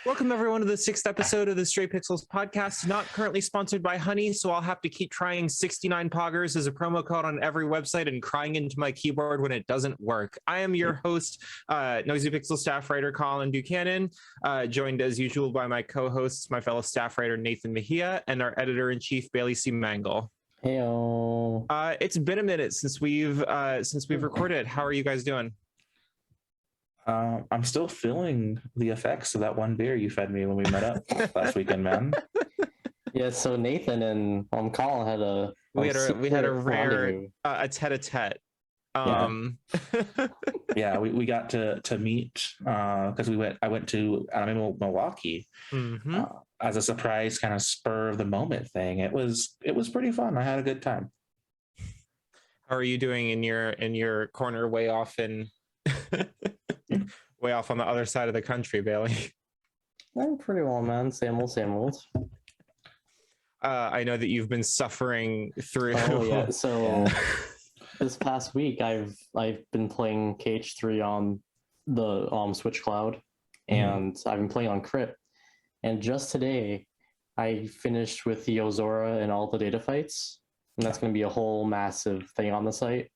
Welcome everyone to the 6th episode of the Stray Pixels podcast, not currently sponsored by Honey, so I'll have to keep trying 69 poggers as a promo code on every website and crying into my keyboard when it doesn't work. I am your host, Noisy Pixel staff writer Colin Buchanan, joined as usual by my co-hosts, my fellow staff writer Nathan Mejia, and our editor-in-chief Bailey C. Mangle. Heyo. It's been a minute since we've recorded. How are you guys doing? I'm still feeling the effects of that one beer you fed me when we met up last weekend, man. Yeah, so Nathan and Colin had a we had a rare tete-a-tete. Yeah, we got to meet because I went to Milwaukee as a surprise kind of spur of the moment thing. It was pretty fun. I had a good time. How are you doing in your corner way off way off on the other side of the country, Bailey? I'm pretty well, man. Same old. I know that you've been suffering through. Oh yeah. So this past week, I've been playing KH3 on the Switch Cloud, and I've been playing on Crit. And just today, I finished with the Ozora and all the data fights, and that's going to be a whole massive thing on the site.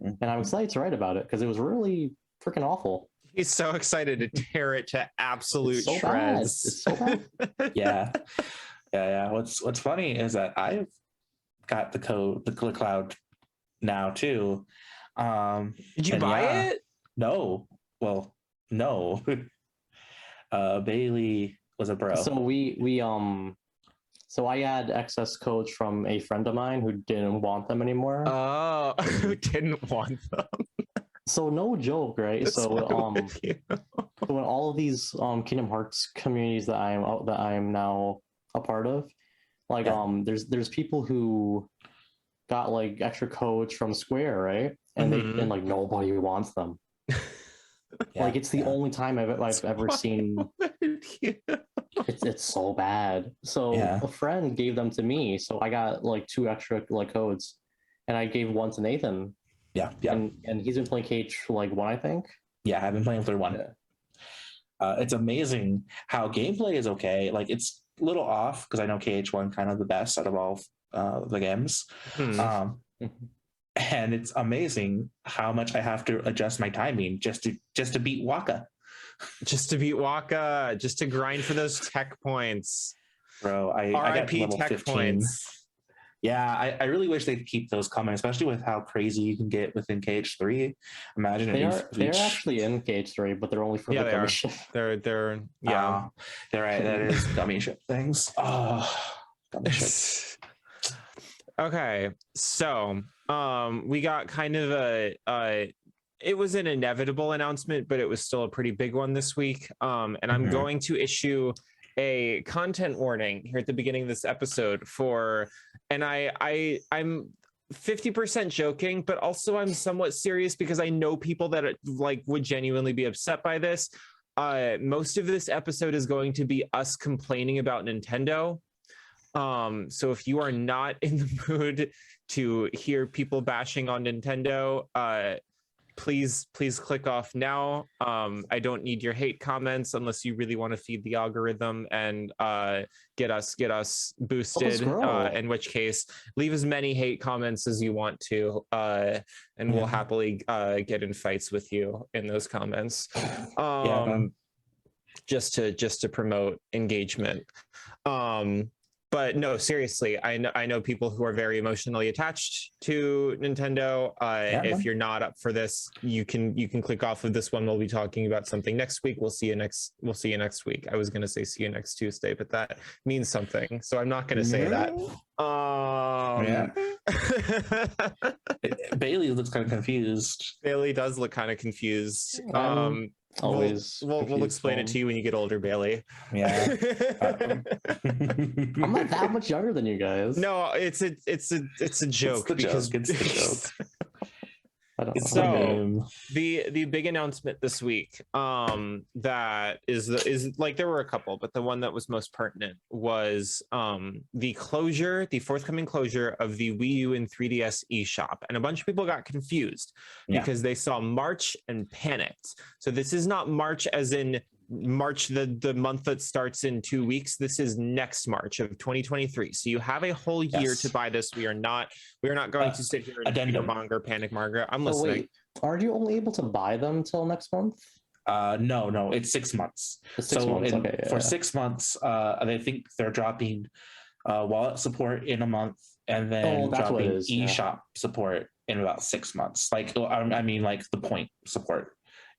And I'm excited to write about it because it was really freaking awful. He's so excited to tear it to absolute so shreds. It's so bad. Yeah. What's funny is that I've got the cloud now too. Did you buy it? No. Well, no. Bailey was a bro. So so I had excess codes from a friend of mine who didn't want them anymore. Oh, who didn't want them? So no joke, right? So when all of these Kingdom Hearts communities that I'm now a part of, like there's people who got like extra codes from Square, right? And and like nobody wants them. Like it's the only time I've ever seen. It's so bad. So a friend gave them to me, so I got like 2 extra like codes, and I gave one to Nathan. Yeah. And he's been playing KH1, I think. Yeah, I've been playing through 1. It's amazing how gameplay is okay. Like it's a little off because I know KH1 kind of the best out of all the games. And it's amazing how much I have to adjust my timing just to beat Waka. Just to beat Waka, just to grind for those tech points. Bro, I got to level 15. Points. Yeah, I really wish they'd keep those coming, especially with how crazy you can get within KH3. Imagine they're actually in KH3, but they're only for the gummy ship. They're they're right. That is gummy ship things. Oh, gummy ship. Okay, so we got kind of it was an inevitable announcement, but it was still a pretty big one this week. And I'm going to issue a content warning here at the beginning of this episode and I'm 50% joking, but also I'm somewhat serious because I know people that like would genuinely be upset by this. Most of this episode is going to be us complaining about Nintendo. So if you are not in the mood to hear people bashing on Nintendo, please click off now. I don't need your hate comments unless you really want to feed the algorithm and get us boosted. In which case, leave as many hate comments as you want to, and we'll happily get in fights with you in those comments. Just to promote engagement. But no, seriously, I know people who are very emotionally attached to Nintendo. If you're not up for this, you can click off of this one. We'll be talking about something next week. We'll see you next week. I was gonna say see you next Tuesday, but that means something, so I'm not gonna say that. Bailey looks kind of confused. Bailey does look kind of confused. Always. We'll explain it to you when you get older, Bailey. Yeah. I'm not that much younger than you guys. No, it's a joke. It's the joke. So the big announcement this week, that is like there were a couple, but the one that was most pertinent was the forthcoming closure of the Wii U and 3DS eShop, and a bunch of people got confused because they saw March and panicked. So this is not March as in March, the month that starts in 2 weeks. This is next March of 2023. So you have a whole year to buy this. We are not going to sit here and fearmonger, panic monger. I'm listening. Wait, aren't you only able to buy them till next month? No, it's 6 months. For 6 months, I think they're dropping wallet support in a month, and then dropping eShop support in about 6 months. Like, I mean, like the point support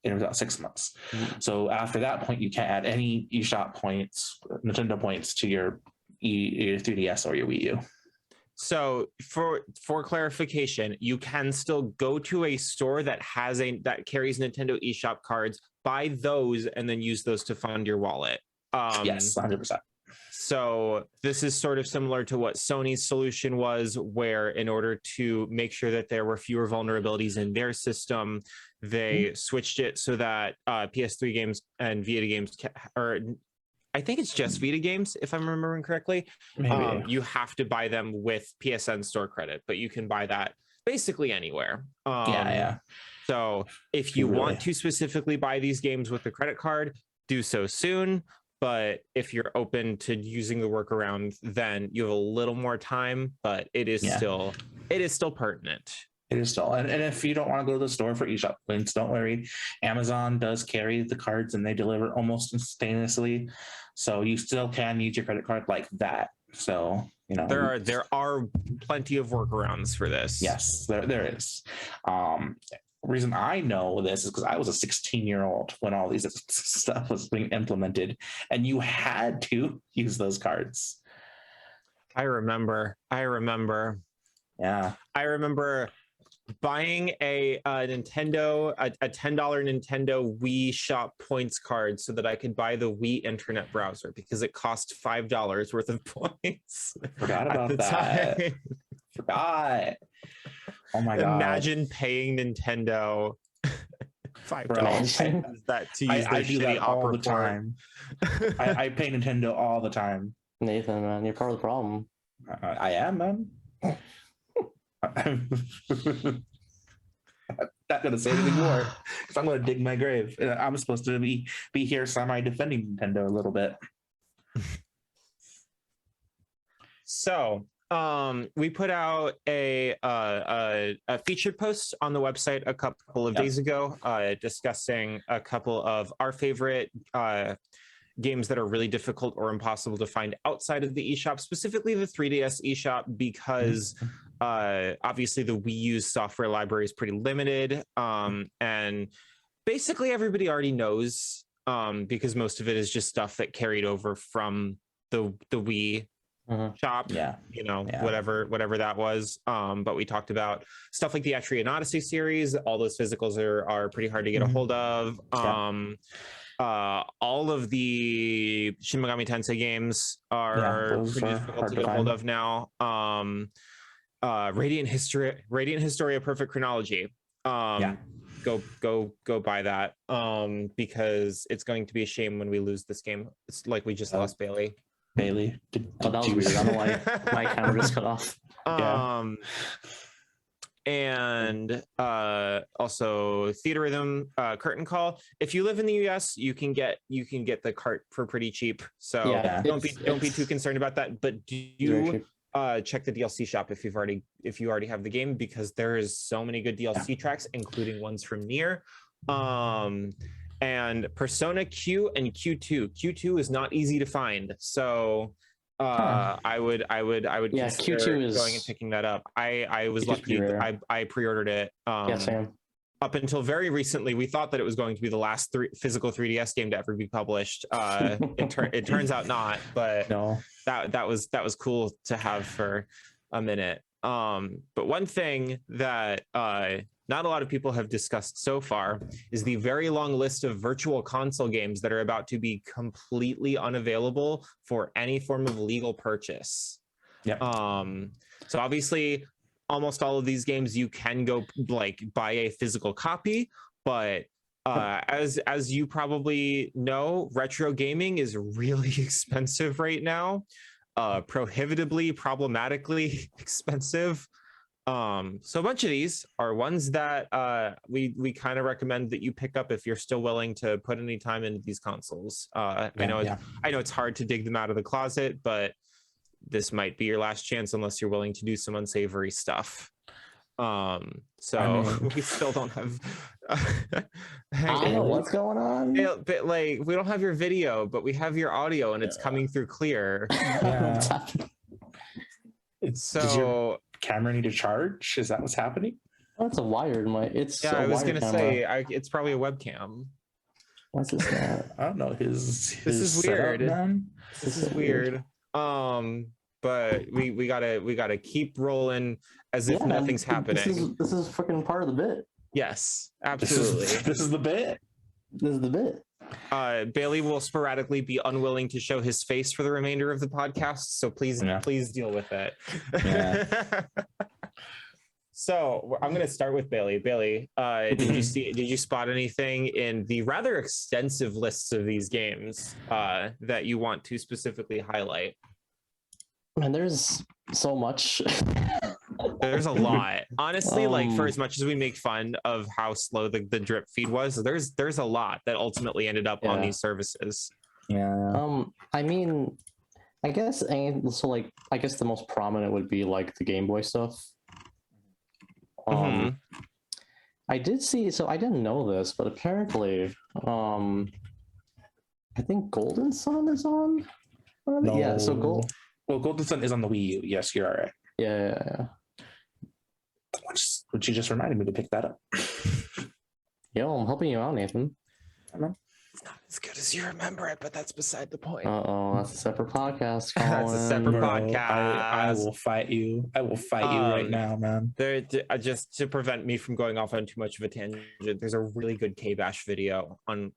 in about 6 months. So after that point, you can't add any eShop points, Nintendo points to your 3DS or your Wii U. So for clarification, you can still go to a store that carries Nintendo eShop cards, buy those, and then use those to fund your wallet. Yes, 100%. So this is sort of similar to what Sony's solution was, where in order to make sure that there were fewer vulnerabilities in their system, they switched it so that PS3 games and Vita games, or I think it's just Vita games, if I'm remembering correctly. You have to buy them with PSN store credit, but you can buy that basically anywhere. So if you want to specifically buy these games with a credit card, do so soon. But if you're open to using the workaround, then you have a little more time, but it is still pertinent. It is still, and if you don't want to go to the store for eShop points, don't worry. Amazon does carry the cards, and they deliver almost instantaneously, so you still can use your credit card like that. So there are plenty of workarounds for this. Yes, there is. Reason I know this is because I was a 16-year-old when all these stuff was being implemented, and you had to use those cards. I remember. Yeah. I remember buying a Nintendo, a $10 Nintendo Wii Shop points card so that I could buy the Wii internet browser because it cost $5 worth of points. Forgot about that. Forgot. Oh my god! Imagine paying Nintendo $5 that to use I do that all the time. I pay Nintendo all the time. Nathan, man, you're part of the problem. I am, man. I'm not gonna say anything more because I'm gonna dig my grave. I'm supposed to be here semi-defending Nintendo a little bit. So we put out a featured post on the website a couple of days ago discussing a couple of our favorite games that are really difficult or impossible to find outside of the eShop, specifically the 3DS eShop, because obviously the Wii U's software library is pretty limited, and basically everybody already knows, because most of it is just stuff that carried over from the Wii shop, whatever that was. But we talked about stuff like the Etrian Odyssey series. All those physicals are pretty hard to get a hold of. All of the Shin Megami Tensei games are pretty difficult to get a hold of now. Radiant Historia Perfect Chronology. Go buy that, because it's going to be a shame when we lose this game. It's like we just lost Bailey. That was weird. I don't know why my camera just cut off. And also Theater Rhythm, Curtain Call. If you live in the US, you can get the cart for pretty cheap. So don't be too concerned about that. But do check the DLC shop if you already have the game, because there is so many good DLC tracks, including ones from Nier. And Persona Q and Q2. Q2 is not easy to find, so I would consider Q2 going and picking that up. I was lucky. I pre-ordered it. Same. Up until very recently, we thought that it was going to be the last physical 3DS game to ever be published. It turns out not, but that was cool to have for a minute. But one thing that not a lot of people have discussed so far is the very long list of virtual console games that are about to be completely unavailable for any form of legal purchase. So obviously, almost all of these games you can go buy a physical copy, but as you probably know, retro gaming is really expensive right now, prohibitively, problematically expensive. So a bunch of these are ones that we kind of recommend that you pick up if you're still willing to put any time into these consoles. I know it's hard to dig them out of the closet, but this might be your last chance unless you're willing to do some unsavory stuff. We still don't have I don't know what's going on. But like, we don't have your video, but we have your audio and it's coming through clear. So does your camera need to charge? Is that what's happening? Oh, it's a wired mic. I was gonna say it's probably a webcam. What's this guy? I don't know. This is weird. This is weird. But we gotta keep rolling as if nothing's happening. This is freaking part of the bit. Yes, absolutely. This is the bit. This is the bit. Bailey will sporadically be unwilling to show his face for the remainder of the podcast, so please deal with it. Yeah. So I'm going to start with Bailey. Bailey, did you spot anything in the rather extensive lists of these games that you want to specifically highlight? Man, there's so much. There's a lot. Honestly, like, for as much as we make fun of how slow the drip feed was, there's a lot that ultimately ended up on these services. Yeah. I mean, I guess the most prominent would be like the Game Boy stuff. I did see, so I didn't know this, but apparently, I think Golden Sun is on. No. Yeah, so Golden Sun is on the Wii U. Yes, you're all right. Yeah. Which you just reminded me to pick that up. Yo, I'm helping you out, Nathan. I know. It's not as good as you remember it, but that's beside the point. That's a separate podcast. That's a separate podcast. I will fight you. I will fight you right now, man. Just to prevent me from going off on too much of a tangent, there's a really good K-Bash video on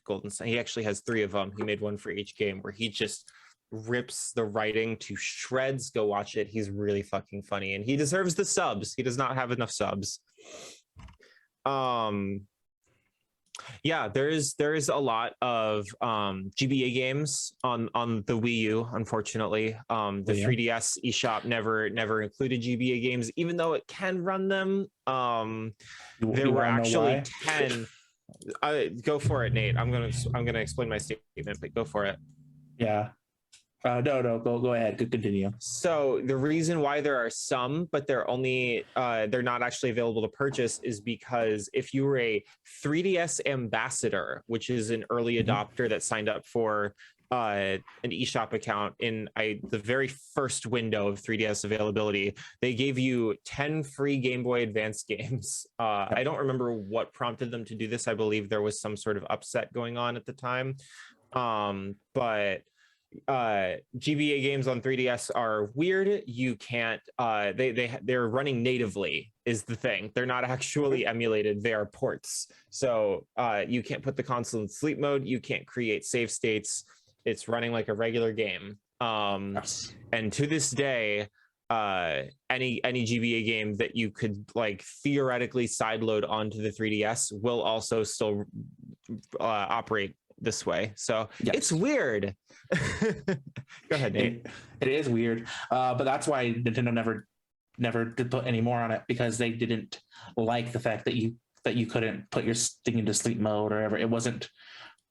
Golden Sun. He actually has 3 of them. He made one for each game where he just rips the writing to shreds. Go watch it. He's really fucking funny, and he deserves the subs. He does not have enough subs. There is a lot of GBA games on the Wii U. Unfortunately, the 3DS eShop never included GBA games, even though it can run them. There were actually 10. Go for it, Nate. I'm gonna explain my statement, but go for it. Yeah. No, go ahead. Continue. So the reason why there are some, but they're not actually available to purchase, is because if you were a 3DS ambassador, which is an early adopter that signed up for an eShop account in the very first window of 3DS availability, they gave you 10 free Game Boy Advance games. I don't remember what prompted them to do this. I believe there was some sort of upset going on at the time, but GBA games on 3DS are weird. You can't they're running natively is the thing. They're not actually emulated, they are ports. So you can't put the console in sleep mode, you can't create save states. It's running like a regular game. And to this day, any GBA game that you could like theoretically sideload onto the 3DS will also still operate this way. So it's weird. Go ahead, Nate. It is weird, but that's why Nintendo never did put any more on it, because they didn't like the fact that you couldn't put your thing into sleep mode or whatever. It wasn't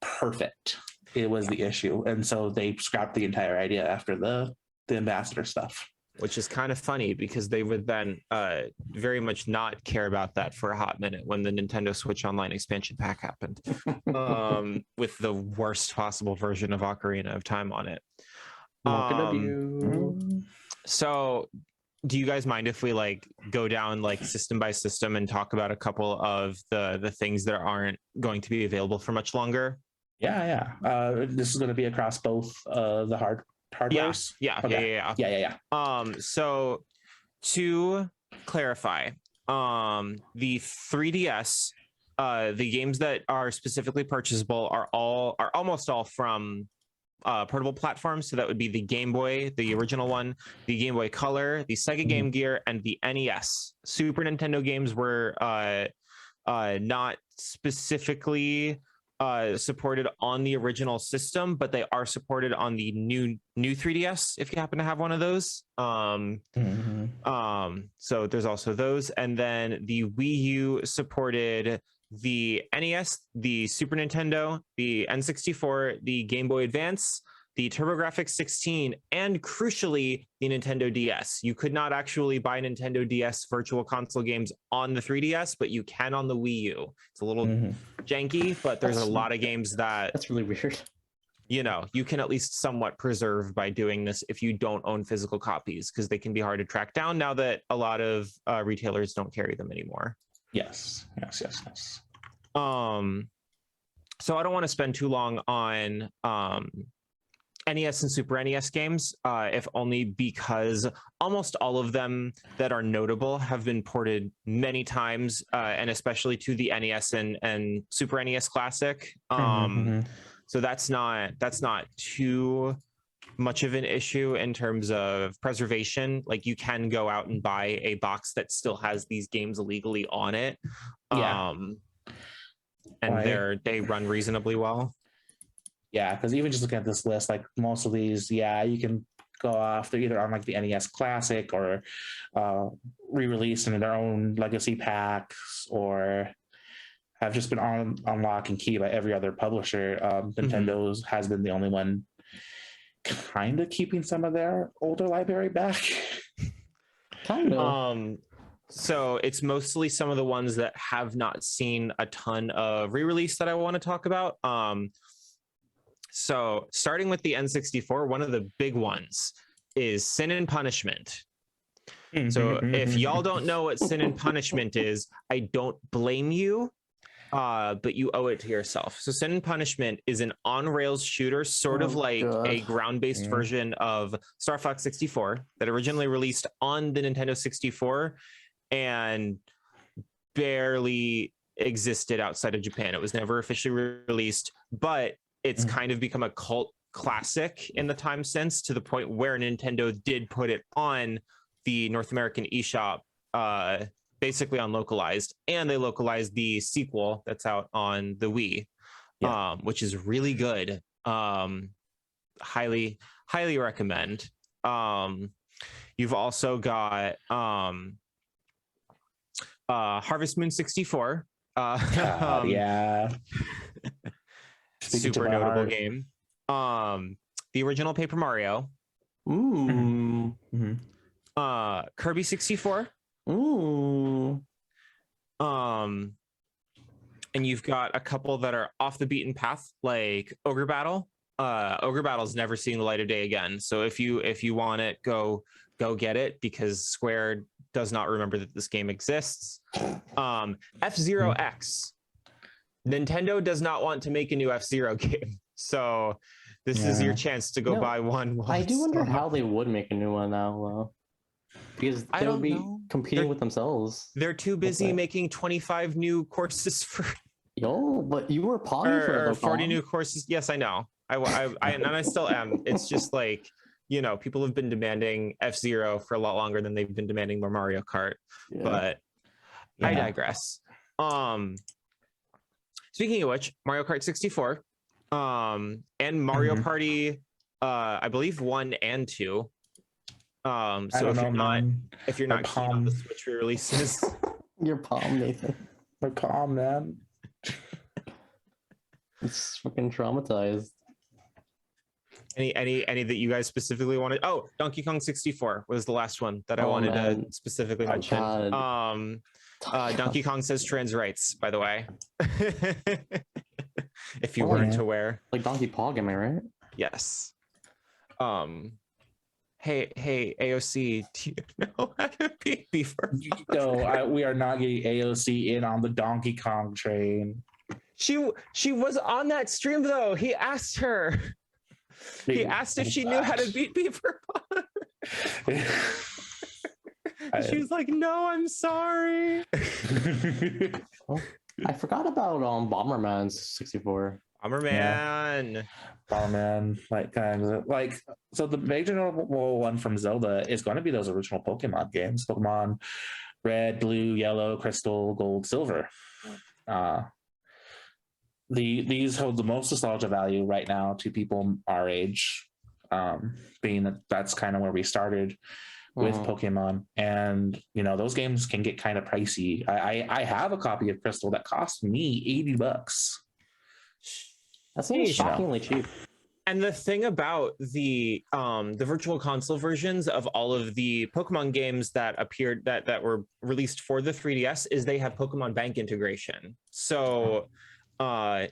perfect. It was the issue, and so they scrapped the entire idea after the ambassador stuff. Which is kind of funny, because they would then very much not care about that for a hot minute when the Nintendo Switch Online expansion pack happened, with the worst possible version of Ocarina of Time on it. So do you guys mind if we like go down like system by system and talk about a couple of the things that aren't going to be available for much longer? Yeah. This is going to be across both the hardwares? Yeah. So to clarify, the 3DS, the games that are specifically purchasable are almost all from portable platforms. So that would be the Game Boy, the original one, the Game Boy Color, the Sega Game Gear, and the NES. Super Nintendo games were not specifically supported on the original system, but they are supported on the new 3DS if you happen to have one of those. So there's also those, and then the Wii U supported the NES, the Super Nintendo, the N64, the Game Boy Advance, the TurboGrafx 16, and crucially, the Nintendo DS. You could not actually buy Nintendo DS Virtual Console games on the 3DS, but you can on the Wii U. It's a little janky, but there's a lot of games that's really weird. You know, you can at least somewhat preserve by doing this if you don't own physical copies, because they can be hard to track down now that a lot of retailers don't carry them anymore. Yes. So I don't want to spend too long on NES and Super NES games, if only because almost all of them that are notable have been ported many times, and especially to the NES and Super NES Classic. So that's not too much of an issue in terms of preservation. Like, you can go out and buy a box that still has these games legally on it. And they run reasonably well. Yeah, because even just looking at this list, like most of these, you can go off. They're either on like the NES Classic or re-released in their own legacy packs, or have just been on lock and key by every other publisher. Nintendo's has been the only one kind of keeping some of their older library back. Kind of. So it's mostly some of the ones that have not seen a ton of re-release that I want to talk about. So starting with the N64, one of the big ones is Sin and Punishment. So if y'all don't know what Sin and Punishment is, I don't blame you, but you owe it to yourself. So Sin and Punishment is an on-rails shooter, sort of like a ground-based version of Star Fox 64 that originally released on the Nintendo 64 and barely existed outside of Japan. It was never officially released, but it's kind of become a cult classic in the time since, to the point where Nintendo did put it on the North American eShop, basically on localized, and they localized the sequel that's out on the Wii, which is really good. Highly recommend. You've also got Harvest Moon 64. Super notable game. The original Paper Mario. Kirby 64. And you've got a couple that are off the beaten path, like Ogre Battle. Ogre Battle's never seen the light of day again. So if you want it, go get it, because Square does not remember that this game exists. F-Zero X. Nintendo does not want to make a new F-Zero game, so this is your chance to go buy one. I do wonder how they would make a new one now, because they would be competing with themselves. They're too busy making 25 new courses for. But you were palming for 40 new courses. Yes, I know. I still am. It's just like, people have been demanding F-Zero for a lot longer than they've been demanding more Mario Kart. But I digress. Speaking of which, Mario Kart 64, and Mario Party, I believe 1 and 2. So if you're not keen on the Switch re-releases, your palm, Nathan. My palm, man. It's fucking traumatized. Any that you guys specifically wanted? Oh, Donkey Kong 64 was the last one that I wanted to specifically mention. Donkey Kong says trans rights, by the way. If you weren't aware. Like Donkey Pog, am I right? Yes. Hey, AOC, do you know how to be beaver? No, we are not getting AOC in on the Donkey Kong train. She was on that stream though. He asked her. He asked if she knew how to beat Beaver Pong. She was like, "No, I'm sorry." I forgot about Bomberman 64. Bomberman, so the major notable one from Zelda is going to be those original Pokemon games: Pokemon Red, Blue, Yellow, Crystal, Gold, Silver. these hold the most nostalgia value right now to people our age, being that that's kind of where we started with Pokemon. And those games can get kind of pricey. I have a copy of Crystal that cost me $80. That seems shockingly cheap. And the thing about the virtual console versions of all of the Pokemon games that appeared that were released for the 3DS is they have Pokemon Bank integration. So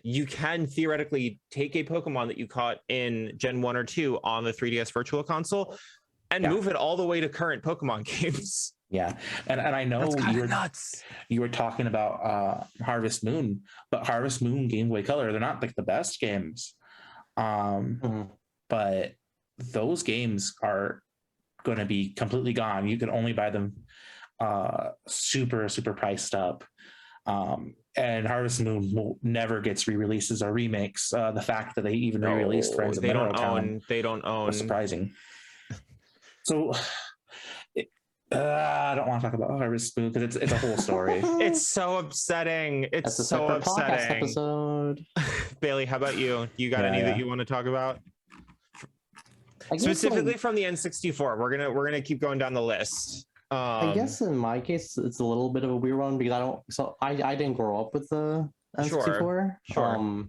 you can theoretically take a Pokemon that you caught in Gen 1 or 2 on the 3DS virtual console and move it all the way to current Pokemon games. Yeah, and I know you were talking about Harvest Moon, but Harvest Moon, Game Boy Color, they're not like the best games. But those games are going to be completely gone. You can only buy them super priced up. And Harvest Moon never gets re-releases or remakes. The fact that they even re-released Friends of Mineral Town, they don't own, was surprising. So I don't want to talk about Harvest Moon because it's a whole story. It's so upsetting. It's so upsetting. Episode. Bailey, how about you? You got any that you want to talk about? Specifically from the N64. We're gonna keep going down the list. I guess in my case it's a little bit of a weird one because I didn't grow up with the N64. Sure.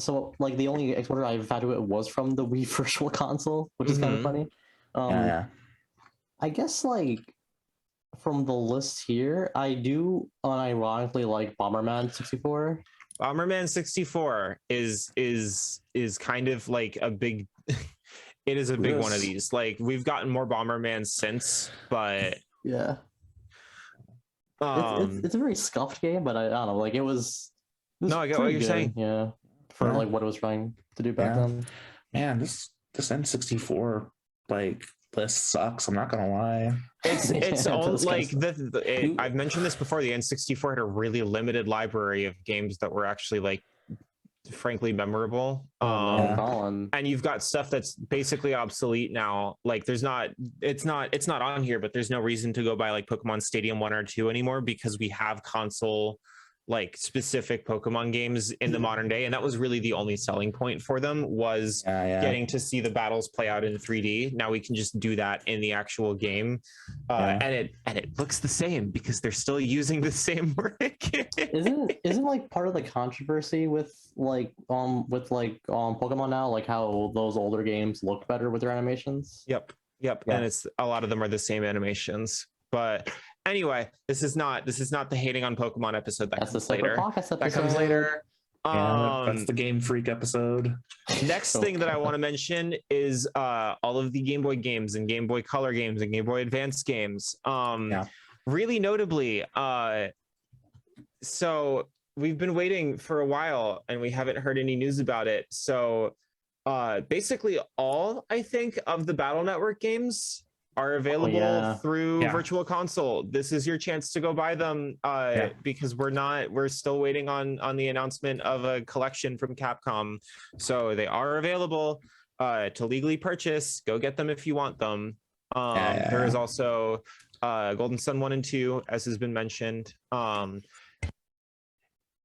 So like the only exposure I've had to it was from the Wii Virtual Console, which is kind of funny. I guess like from the list here, I do unironically like Bomberman 64. Bomberman 64 is kind of like a big it is a big one of these. Like we've gotten more Bomberman since, but yeah. It's a very scuffed game, but I don't know, like it was no, I get what you're saying. Yeah. For like what it was trying to do back then. Man, this N64 like list sucks. I'm not gonna lie. It's all like I've mentioned this before. The N64 had a really limited library of games that were actually like frankly memorable. And you've got stuff that's basically obsolete now. Like it's not on here, but there's no reason to go buy like Pokemon Stadium 1 or 2 anymore because we have console like specific Pokemon games in the modern day, and that was really the only selling point for them was getting to see the battles play out in 3D. Now we can just do that in the actual game, and it looks the same because they're still using the same brick. Isn't like part of the controversy with Pokemon now, like how those older games look better with their animations? Yep. And it's a lot of them are the same animations, but. Anyway, this is not the hating on Pokemon episode. That comes later. That comes later. That's the Game Freak episode. Next thing that I want to mention is all of the Game Boy games and Game Boy Color games and Game Boy Advance games. Really notably, so we've been waiting for a while and we haven't heard any news about it. So basically all, I think, of the Battle Network games are available through Virtual Console. This is your chance to go buy them because we're still waiting on the announcement of a collection from Capcom. So they are available to legally purchase. Go get them if you want them. There is also Golden Sun 1 and 2, as has been mentioned.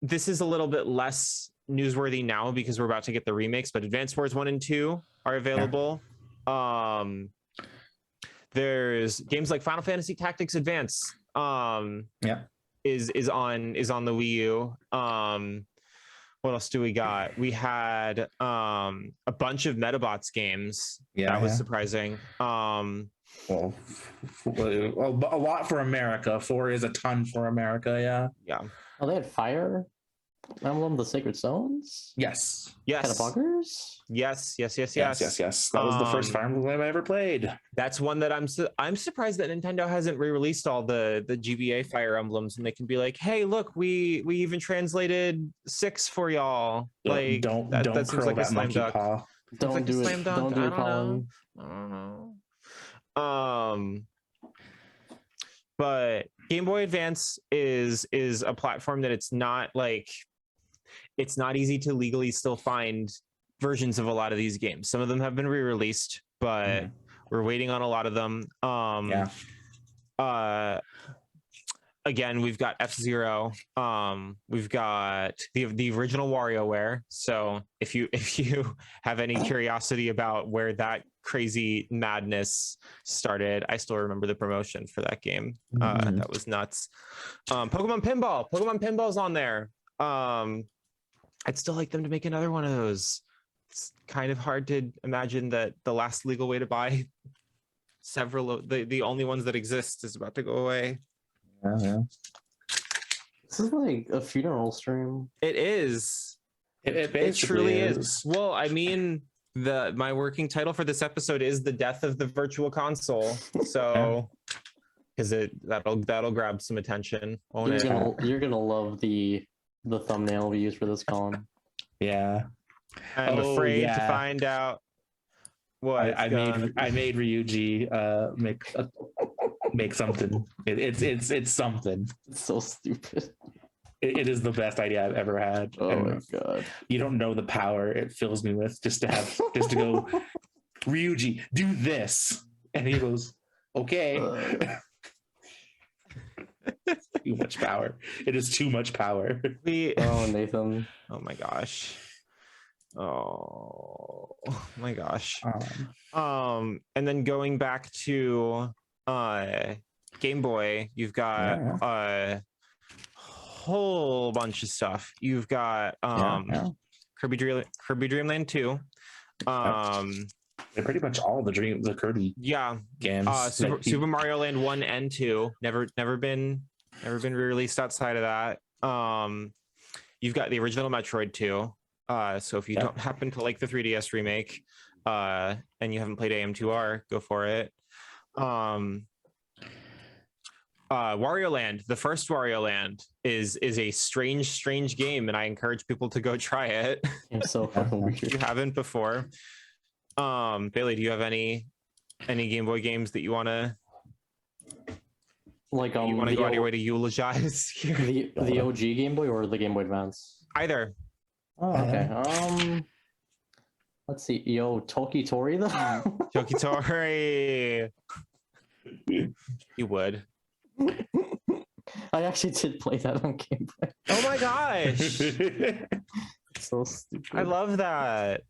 This is a little bit less newsworthy now because we're about to get the remakes, but Advance Wars 1 and 2 are available. There's games like Final Fantasy Tactics Advance is on the Wii U. What else do we got? We had a bunch of Metabots games. That was surprising. Well, a lot for America. 4 is a ton for America. Yeah. Oh, they had Fire Emblem, the Sacred Stones. Yes. Kind of buggers. Yes. That was the first Fire Emblem I ever played. That's one that I'm surprised that Nintendo hasn't re-released all the GBA Fire Emblems, and they can be like, hey, look, we even translated 6 for y'all. Like don't that seems like a slam dunk. Paw. Don't do it. Don't do it, Colin. I don't know. But Game Boy Advance is a platform that it's not easy to legally still find versions of a lot of these games. Some of them have been re-released, but we're waiting on a lot of them. again, we've got F-Zero. We've got the original WarioWare. So if you have any curiosity about where that crazy madness started, I still remember the promotion for that game. That was nuts. Pokemon Pinball's on there. I'd still like them to make another one of those. It's kind of hard to imagine that the last legal way to buy several of the only ones that exist is about to go away. Yeah. This is like a funeral stream. It is. It truly is. Well, I mean, my working title for this episode is The Death of the Virtual Console. So because that'll grab some attention. You're gonna love the thumbnail we use for this, Colin. Yeah. I'm afraid to find out what I made Ryuji make something. It's something. It's so stupid. It is the best idea I've ever had. Oh my god! You don't know the power it fills me with just to go, Ryuji, do this, and he goes, okay. Too much power. It is too much power. Oh, Nathan. Oh my gosh. Oh my gosh. And then going back to Game Boy, you've got a whole bunch of stuff. You've got Kirby Dream Land 2. They're pretty much all the Kirby games. Super Mario Land 1 and 2 never been re-released outside of that. You've got the original Metroid 2. So if you don't happen to like the 3DS remake and you haven't played AM2R, go for it. Wario Land, the first Wario Land is a strange game, and I encourage people to go try it. It's so fucking weird. If you haven't before. Bailey, do you have any Game Boy games that you want to go out of your way to eulogize here? The OG Game Boy or the Game Boy Advance? Either. Oh, okay. Let's see. Toki Tori though. Toki Tori. You would. I actually did play that on Game Boy. Oh my gosh. So stupid. I love that.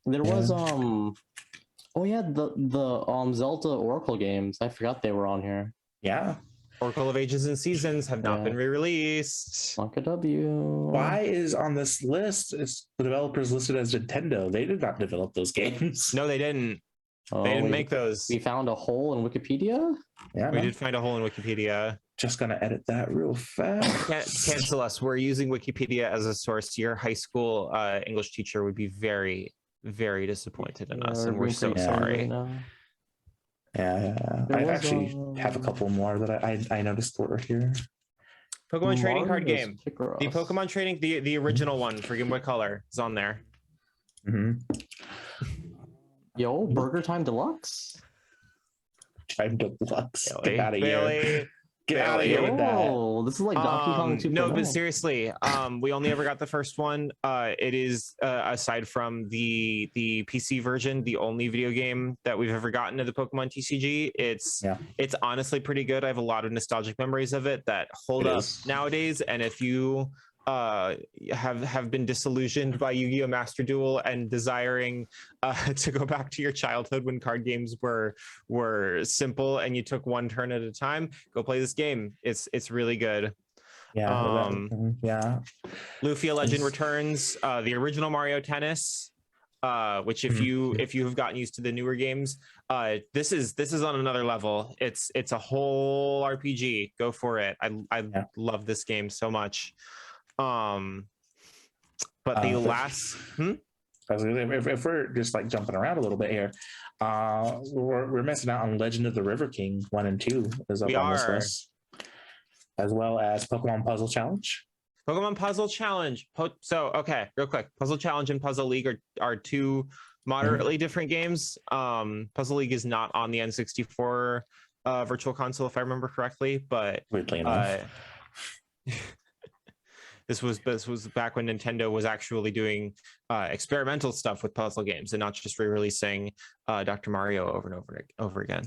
There was the Zelda Oracle games. I forgot they were on here. Yeah. Oracle of Ages and Seasons have not been re-released. Wonka W. Why is on this list is the developers listed as Nintendo? They did not develop those games. No, they didn't. They didn't make those. We found a hole in Wikipedia? Yeah, we did find a hole in Wikipedia. Just gonna edit that real fast. Cancel us. We're using Wikipedia as a source. Your high school English teacher would be very, very disappointed in us, and we're so sorry. Yeah. I actually have a couple more that I noticed were here. Pokemon trading card game. The Pokemon trading, the original one for Game Boy Color is on there. Yo, Burger Time Deluxe. Time Deluxe. Get out of here. Get out of here with that. Oh, this is like Donkey Kong 2.0. No, but seriously, we only ever got the first one. It is, aside from the PC version, the only video game that we've ever gotten of the Pokemon TCG. It's honestly pretty good. I have a lot of nostalgic memories of it that hold up nowadays. And if you have been disillusioned by Yu-Gi-Oh! Master Duel and desiring to go back to your childhood when card games were simple and you took one turn at a time, go play this game. It's really good. Lufia Legend Returns, the original Mario Tennis, which if you have gotten used to the newer games, this is on another level. It's a whole RPG. Go for it. I love this game so much. But the last if we're just like jumping around a little bit here, we're missing out on Legend of the River King 1 and 2 is up on this list, as well as Pokemon Puzzle Challenge. Real quick, Puzzle Challenge and Puzzle League are two moderately different games. Puzzle League is not on the N64 Virtual Console, if I remember correctly, but weirdly enough. This was back when Nintendo was actually doing experimental stuff with puzzle games and not just re-releasing Dr. Mario over and over again,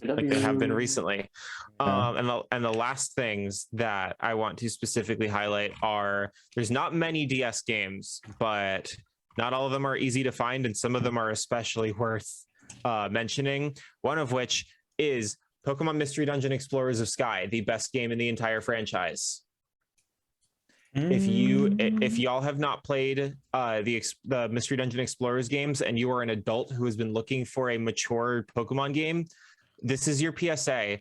like they have been recently. And the last things that I want to specifically highlight are there's not many DS games, but not all of them are easy to find, and some of them are especially worth mentioning. One of which is Pokemon Mystery Dungeon Explorers of Sky, the best game in the entire franchise. If y'all have not played the Mystery Dungeon Explorers games and you are an adult who has been looking for a mature Pokemon game, this is your PSA.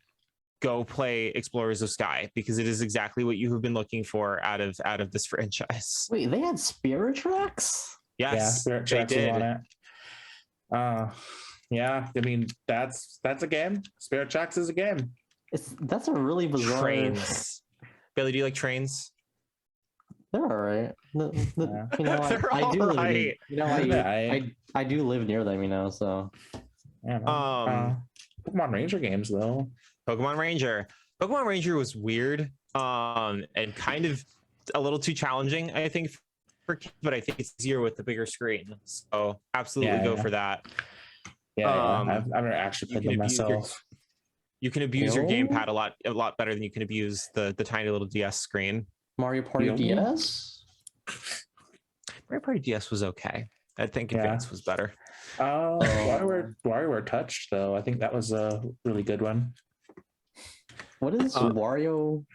Go play Explorers of Sky, because it is exactly what you have been looking for out of this franchise. Wait, they had Spirit Tracks? Yes, yeah, Spirit Tracks they did. On it. Yeah, I mean that's a game. Spirit Tracks is a game. That's a really bizarre. Trains. Bailey, do you like trains? They're all right. You know, They're I do all live. right. You know, I do live near them. You know, so. Yeah, Pokemon Ranger games though. Pokemon Ranger was weird, and kind of a little too challenging, I think, for kids, but I think it's easier with the bigger screen. So absolutely go for that. Yeah, I've never actually played them myself. You can abuse your gamepad a lot better than you can abuse the tiny little DS screen. Mario Party DS? Mario Party DS was okay. I think Advance was better. WarioWare Touch, though. I think that was a really good one. What is Wario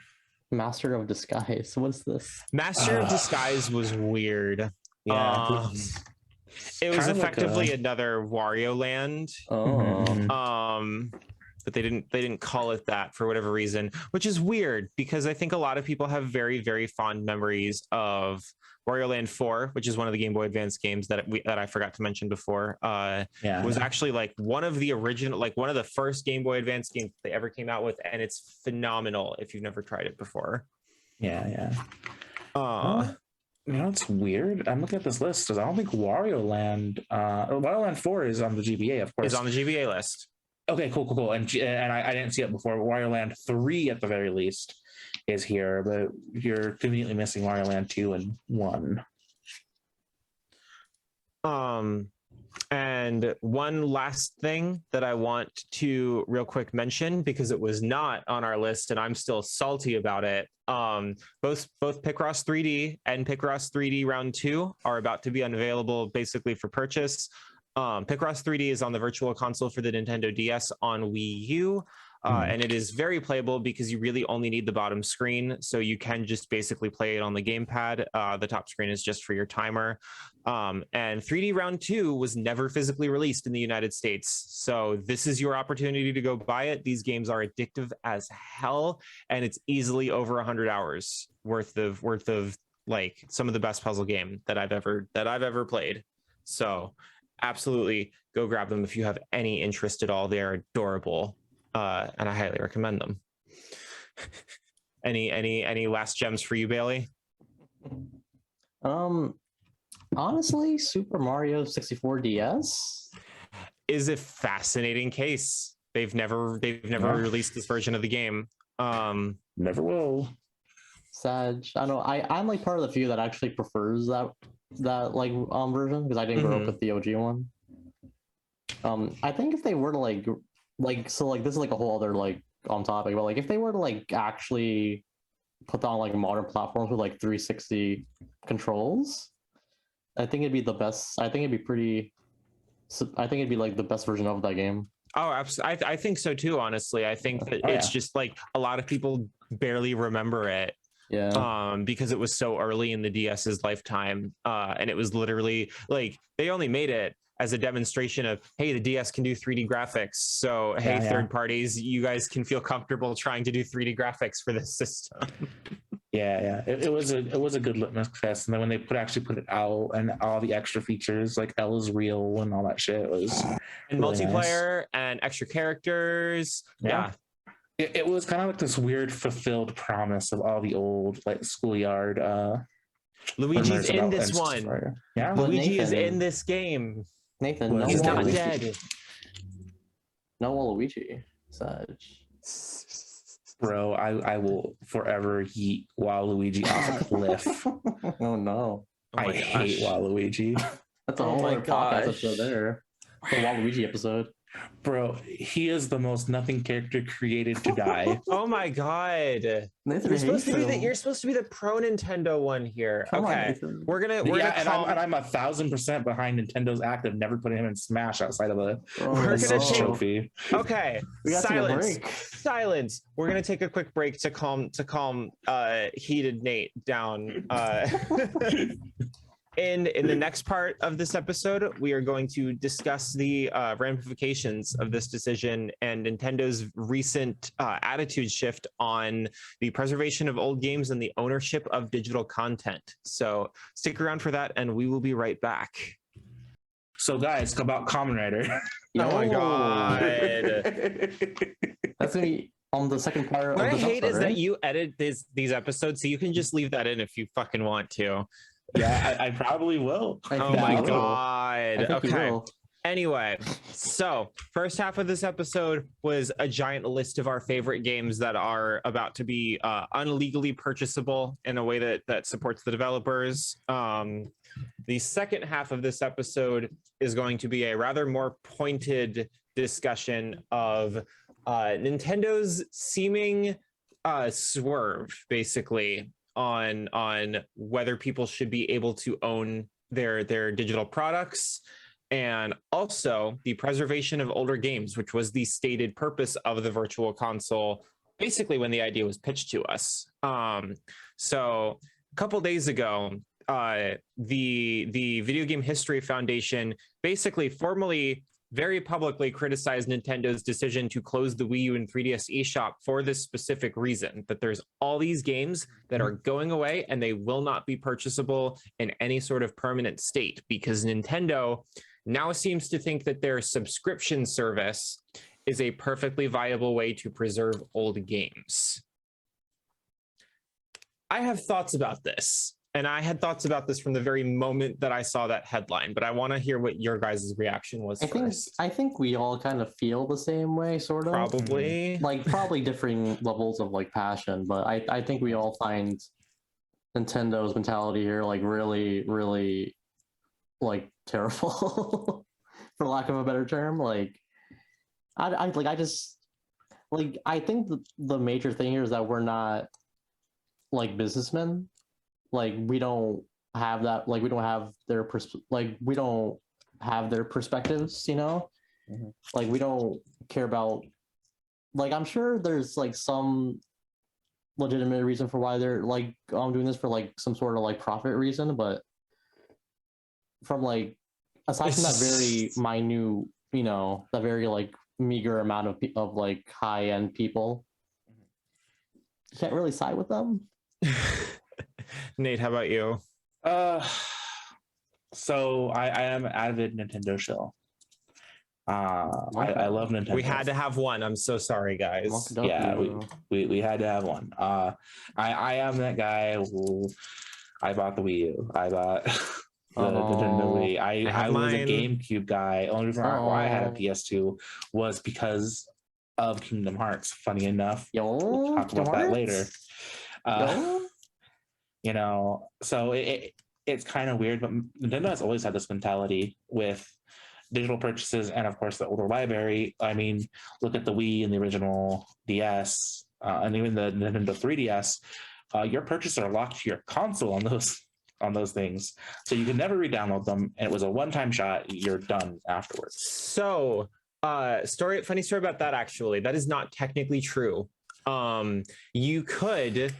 Master of Disguise? What's this? Master of Disguise was weird. Yeah. It was effectively another Wario Land. But they didn't call it that for whatever reason, which is weird because I think a lot of people have very, very fond memories of Wario Land 4, which is one of the Game Boy Advance games that I forgot to mention before. Was actually like one of the original, like one of the first Game Boy Advance games they ever came out with, and it's phenomenal if you've never tried it before. Yeah. You know, it's weird. I'm looking at this list because I don't think Wario Land 4 is on the GBA, of course. It's on the GBA list. Okay, cool. And I didn't see it before. Wario Land 3 at the very least is here, but you're conveniently missing Wario Land 2 and 1. And one last thing that I want to real quick mention, because it was not on our list and I'm still salty about it. Both Picross 3D and Picross 3D Round 2 are about to be unavailable basically for purchase. Picross 3D is on the Virtual Console for the Nintendo DS on Wii U, and it is very playable because you really only need the bottom screen, so you can just basically play it on the gamepad. The top screen is just for your timer. And 3D Round 2 was never physically released in the United States, so this is your opportunity to go buy it. These games are addictive as hell, and it's easily over 100 hours worth of like some of the best puzzle game that I've ever played. So absolutely go grab them if you have any interest at all. They are adorable, and I highly recommend them. Any last gems for you, Bailey? Honestly, Super Mario 64 DS is a fascinating case. They've never released this version of the game. Never will. Sad. I know. I'm like part of the few that actually prefers that like version, because I didn't grow up with the OG one. I think if they were to like this is like a whole other like on topic, but like if they were to like actually put on like modern platforms with like 360 controls, I think it'd be the best. I think it'd be like the best version of that game. Oh, absolutely. I think so too, honestly. I think that it's just like a lot of people barely remember it. Yeah. Because it was so early in the DS's lifetime, and it was literally like they only made it as a demonstration of, hey, the DS can do 3D graphics. So hey, third parties, you guys can feel comfortable trying to do 3D graphics for this system. It was a good litmus test, and then when they actually put it out and all the extra features like L is real and all that shit was and really multiplayer and extra characters. It was kind of like this weird fulfilled promise of all the old like schoolyard. Luigi's in this one. Yeah, Luigi is in this game. Nathan, he's not dead. No Luigi, such. Bro, I will forever yeet Waluigi off a cliff. Oh no. I hate Waluigi. That's a whole other podcast episode there. The Waluigi episode. Bro, he is the most nothing character created to die. Oh my god. You're supposed to be the pro Nintendo one here. Okay. We're gonna I'm 1,000% behind Nintendo's act of never putting him in Smash outside of a trophy. Okay. Silence. We're gonna take a quick break to calm heated Nate down. In the next part of this episode, we are going to discuss the ramifications of this decision and Nintendo's recent attitude shift on the preservation of old games and the ownership of digital content. So stick around for that, and we will be right back. So guys, about Kamen Rider. Oh my god. That's gonna be on the second part. What I hate is that you edit these episodes, so you can just leave that in if you fucking want to. Yeah, I probably will. Oh my god. Okay. Anyway, so first half of this episode was a giant list of our favorite games that are about to be unlegally purchasable in a way that supports the developers. The second half of this episode is going to be a rather more pointed discussion of Nintendo's seeming swerve, basically, on whether people should be able to own their digital products, and also the preservation of older games, which was the stated purpose of the virtual console basically when the idea was pitched to us. So a couple days ago, the Video Game History Foundation basically formally very publicly criticized Nintendo's decision to close the Wii U and 3DS eShop for this specific reason, that there's all these games that are going away and they will not be purchasable in any sort of permanent state, because Nintendo now seems to think that their subscription service is a perfectly viable way to preserve old games. I have thoughts about this. And I had thoughts about this from the very moment that I saw that headline, but I want to hear what your guys' reaction was first. I think we all kind of feel the same way, sort of. Probably. Like, probably differing levels of, like, passion, but I think we all find Nintendo's mentality here, like, really, really, like, terrible, for lack of a better term. Like, I think the major thing here is that we're not, like, businessmen. Like, we don't have that, like, we don't have their we don't have their perspectives, you know? Mm-hmm. Like, we don't care about, like, I'm sure there's, like, some legitimate reason for why they're, like, doing this for, like, some sort of, like, profit reason, but from, like, aside from that very minute, you know, that very, like, meager amount of like, high-end people, you can't really side with them. Nate, how about you? So I am an avid Nintendo shill. I love Nintendo. We had to have one. I'm so sorry, guys. Yeah, we had to have one. I am that guy who I bought the Wii U. I bought the Nintendo Wii. I was a GameCube guy. Only reason why I had a PS2 was because of Kingdom Hearts. Funny enough, we'll talk about that later. You know, so it's kind of weird, but Nintendo has always had this mentality with digital purchases and, of course, the older library. I mean, look at the Wii and the original DS, and even the Nintendo 3DS. Your purchases are locked to your console on those things, so you can never re-download them, and it was a one-time shot. You're done afterwards. So, funny story about that. Actually, that is not technically true. You could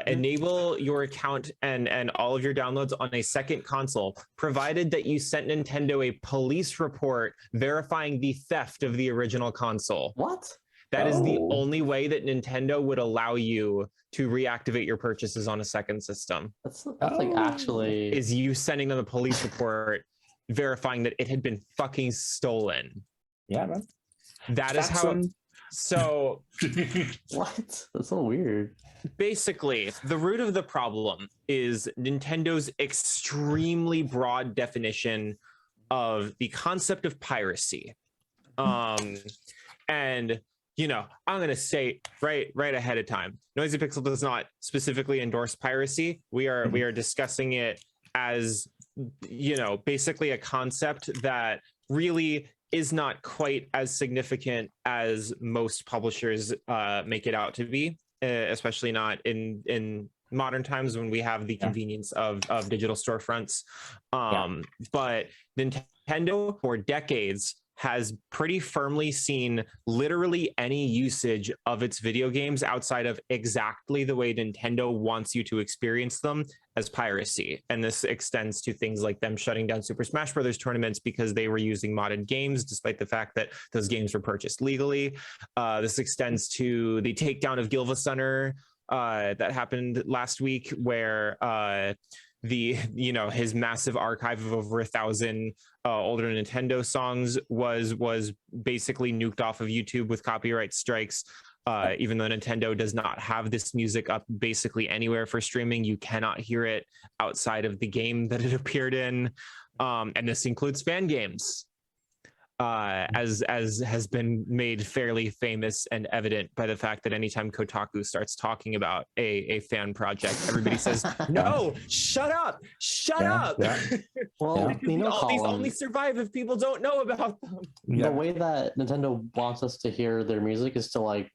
enable your account and all of your downloads on a second console, provided that you sent Nintendo a police report verifying the theft of the original console. What? That is the only way that Nintendo would allow you to reactivate your purchases on a second system. That's like actually is you sending them a police report verifying that it had been fucking stolen. Yeah, man. That is how. So what? That's so weird. Basically, the root of the problem is Nintendo's extremely broad definition of the concept of piracy. And I'm going to say right ahead of time, Noisy Pixel does not specifically endorse piracy. We are discussing it as, basically a concept that really is not quite as significant as most publishers make it out to be, especially not in modern times when we have the convenience of digital storefronts. But Nintendo for decades has pretty firmly seen literally any usage of its video games outside of exactly the way Nintendo wants you to experience them as piracy. And this extends to things like them shutting down Super Smash Brothers tournaments because they were using modded games, despite the fact that those games were purchased legally. This extends to the takedown of Gilvasunner that happened last week, where his massive archive of over 1,000 older Nintendo songs was basically nuked off of YouTube with copyright strikes. Even though Nintendo does not have this music up basically anywhere for streaming, you cannot hear it outside of the game that it appeared in, and this includes fan games. As has been made fairly famous and evident by the fact that anytime Kotaku starts talking about a fan project, everybody says, "No, shut up! Yeah. Well, these only survive if people don't know about them." The way that Nintendo wants us to hear their music is to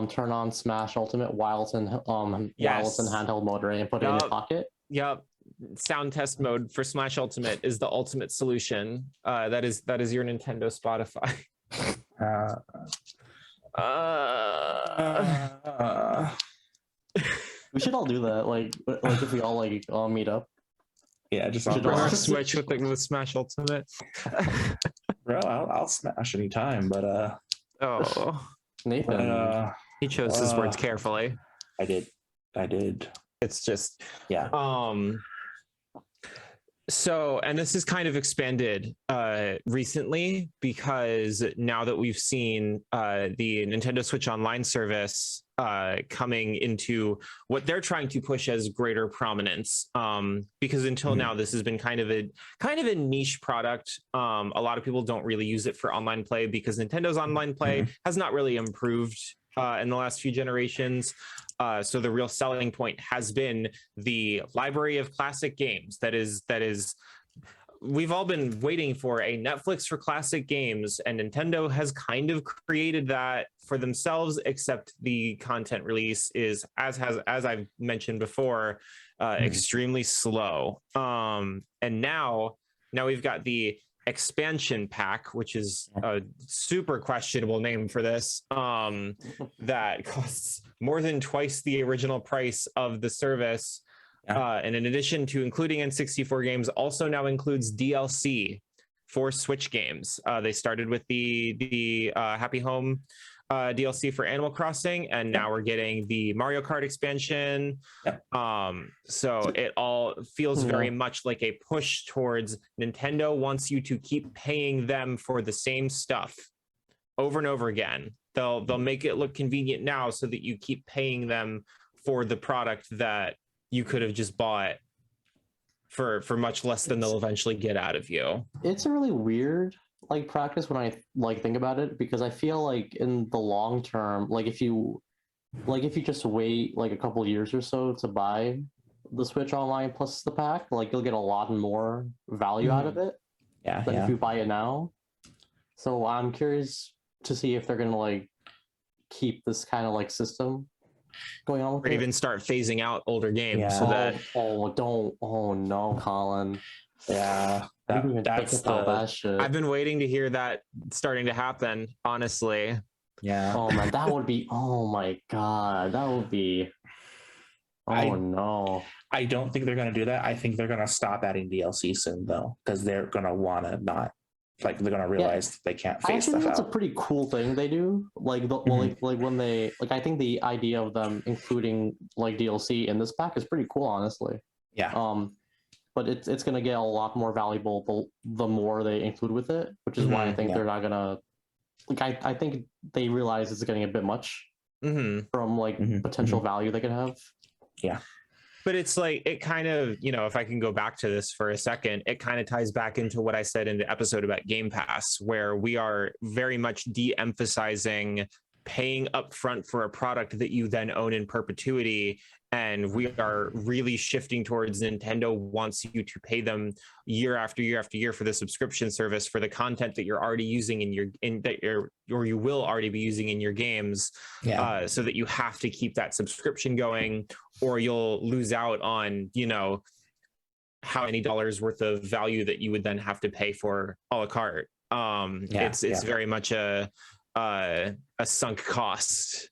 turn on Smash Ultimate while it's in handheld mode, right, and put it in your pocket. Yep. Sound test mode for Smash Ultimate is the ultimate solution. That is your Nintendo Spotify. We should all do that. Like if we all meet up. Yeah, just bring our Switch with Smash Ultimate. Bro, I'll smash anytime, but Nathan, he chose his words carefully. I did. It's just yeah. So, and this is kind of expanded recently, because now that we've seen the Nintendo Switch Online service coming into what they're trying to push as greater prominence, because until now this has been kind of a niche product. A lot of people don't really use it for online play because Nintendo's online play has not really improved in the last few generations. So the real selling point has been the library of classic games. That is, we've all been waiting for a Netflix for classic games, and Nintendo has kind of created that for themselves, except the content release is, as I've mentioned before, extremely slow. And now we've got the expansion pack, which is a super questionable name for this, that costs more than twice the original price of the service, and in addition to including N64 games, also now includes DLC for Switch games. They started with the Happy Home DLC for Animal Crossing, and now we're getting the Mario Kart expansion. So it all feels very much like a push towards Nintendo wants you to keep paying them for the same stuff over and over again. They'll make it look convenient now so that you keep paying them for the product that you could have just bought for much less than they'll eventually get out of you. It's a really weird practice when I think about it, because I feel like in the long term, if you just wait a couple years or so to buy the Switch Online plus the pack, you'll get a lot more value out of it than if you buy it now. So I'm curious to see if they're gonna keep this kind of system going on with or even start phasing out older games so that no, Colin. Yeah, that's that shit. I've been waiting to hear that starting to happen, honestly. Yeah. Oh man, that would be. Oh my god, that would be. No. I don't think they're gonna do that. I think they're gonna stop adding DLC soon, though, because they're gonna wanna not. They're gonna realize they can't phase stuff out. That's a pretty cool thing they do. When they I think the idea of them including DLC in this pack is pretty cool, honestly. Yeah. But it's going to get a lot more valuable the more they include with it, which is why I think they're not going to... I think they realize it's getting a bit much from potential value they could have. Yeah. But it's it kind of, if I can go back to this for a second, it kind of ties back into what I said in the episode about Game Pass, where we are very much de-emphasizing paying upfront for a product that you then own in perpetuity. And we are really shifting towards Nintendo wants you to pay them year after year after year for the subscription service for the content that you're already using or you will already be using in your games, so that you have to keep that subscription going, or you'll lose out on, you know, how many dollars worth of value that you would then have to pay for a la carte. It's very much a sunk cost,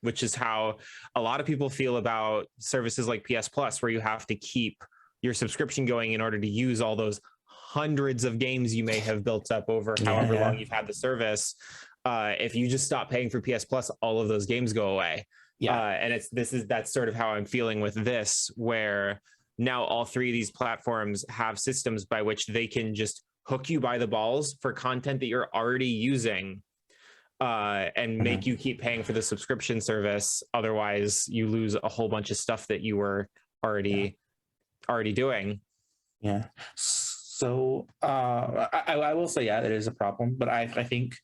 which is how a lot of people feel about services like PS Plus, where you have to keep your subscription going in order to use all those hundreds of games you may have built up over however long you've had the service. If you just stop paying for PS Plus, all of those games go away. And that's sort of how I'm feeling with this, where now all three of these platforms have systems by which they can just hook you by the balls for content that you're already using, and make you keep paying for the subscription service. Otherwise, you lose a whole bunch of stuff that you were already doing. Yeah. So I will say, it is a problem, but I think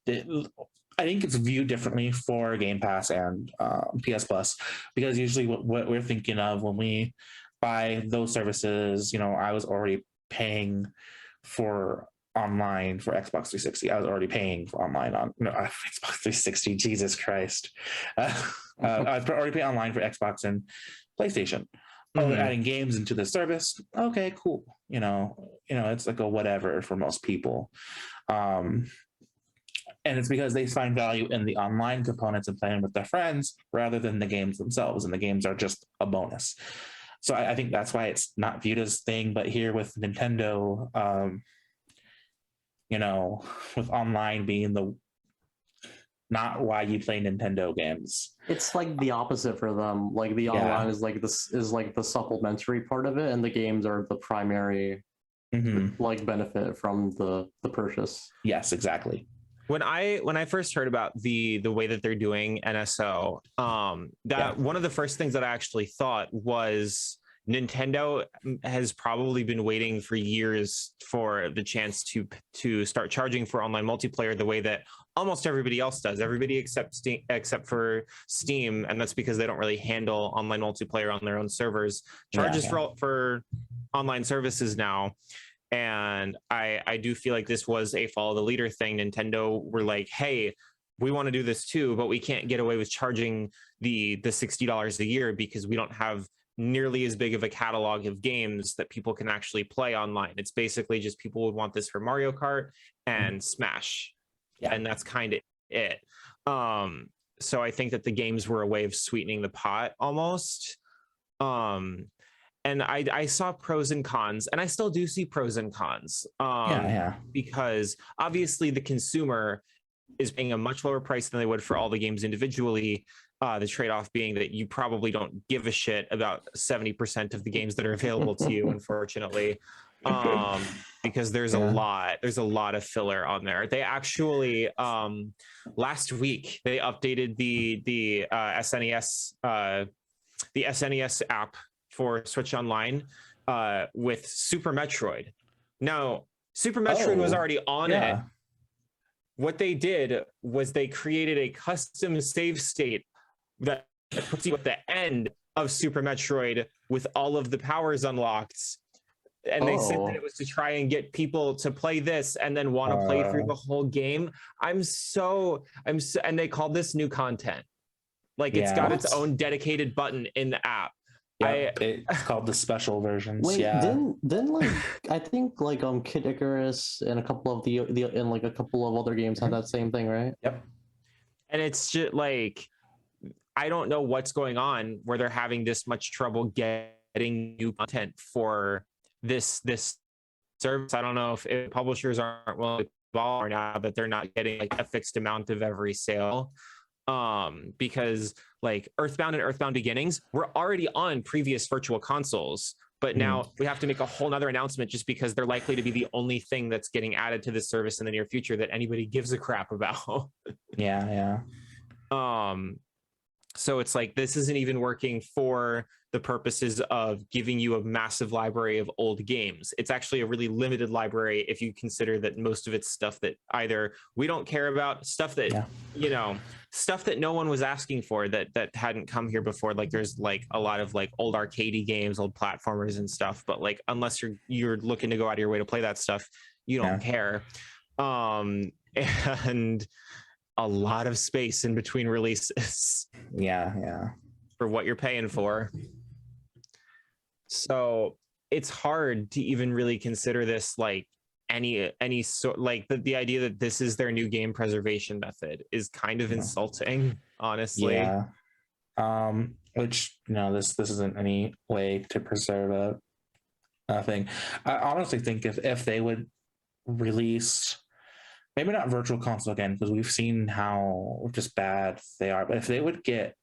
it's viewed differently for Game Pass and PS Plus, because usually what we're thinking of when we buy those services, you know, I was already paying for online for Xbox 360. I was already paying for online on Xbox 360. Jesus Christ. I was already paying online for Xbox and PlayStation. They're adding games into the service. Okay, cool. You know, it's like a whatever for most people. And it's because they find value in the online components and playing with their friends rather than the games themselves. And the games are just a bonus. So I think that's why it's not viewed as thing. But here with Nintendo, you know, with online being not why you play Nintendo games. It's like the opposite for them. Like the online is like the supplementary part of it, and the games are the primary like benefit from the purchase. Yes, exactly. When I first heard about the way that they're doing NSO, one of the first things that I actually thought was Nintendo has probably been waiting for years for the chance to start charging for online multiplayer the way that almost everybody else does. Everybody except for Steam, and that's because they don't really handle online multiplayer on their own servers. Charges for online services now. And I do feel like this was a follow the leader thing. Nintendo were like, hey, we want to do this too, but we can't get away with charging the $60 a year because we don't have nearly as big of a catalog of games that people can actually play online. It's basically just people would want this for Mario Kart and Smash. And that's kind of it. So I think that the games were a way of sweetening the pot almost. And I saw pros and cons, and I still do see pros and cons. Because obviously the consumer is paying a much lower price than they would for all the games individually. The trade-off being that you probably don't give a shit about 70% of the games that are available to you, unfortunately, because there's a lot of filler on there. They actually last week they updated the SNES app for Switch Online with Super Metroid. Now, Super Metroid was already on it. What they did was they created a custom save state that puts you at the end of Super Metroid with all of the powers unlocked. And they said that it was to try and get people to play this and then want to play through the whole game. And they called this new content. Like it's got its own dedicated button in the app. It's called the special versions. Wait, then like I think like Kid Icarus and a couple of a couple of other games have that same thing, right? Yep. And it's just like I don't know what's going on where they're having this much trouble getting new content for this service. I don't know if publishers aren't willing to involve now that they're not getting like a fixed amount of every sale. Because like Earthbound and Earthbound Beginnings were already on previous virtual consoles, but now we have to make a whole nother announcement just because they're likely to be the only thing that's getting added to this service in the near future that anybody gives a crap about. Yeah. So it's like this isn't even working for the purposes of giving you a massive library of old games. It's actually a really limited library if you consider that most of it's stuff that either we don't care about, stuff that stuff that no one was asking for, that hadn't come here before. Like there's like a lot of like old arcadey games, old platformers and stuff, but like unless you're looking to go out of your way to play that stuff, you don't care. And a lot of space in between releases. For what you're paying for. So it's hard to even really consider this like any sort, like the idea that this is their new game preservation method is kind of insulting, honestly. Which this isn't any way to preserve a thing. I honestly think if they would release, maybe not virtual console again, because we've seen how just bad they are, but if they would get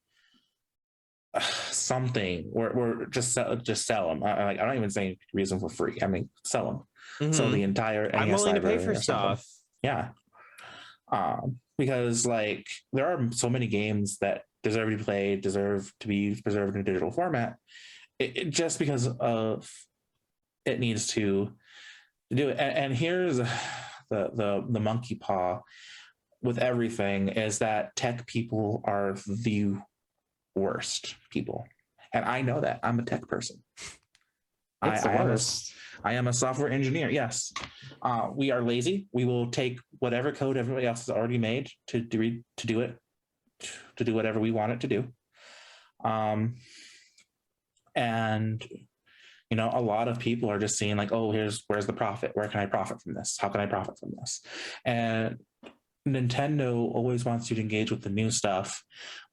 something or just sell them, I don't even say use them for free. I mean, sell them. So the entire NES, I'm willing to pay for stuff. Because like there are so many games that deserve to be played, deserve to be preserved in a digital format. It just because of it needs to do it. And here's the monkey paw with everything, is that tech people are the worst people, and I know that. I'm a tech person. I am a software engineer. Yes, we are lazy. We will take whatever code everybody else has already made to do whatever we want it to do. And a lot of people are just seeing like, oh, where's the profit? Where can I profit from this? How can I profit from this? And Nintendo always wants you to engage with the new stuff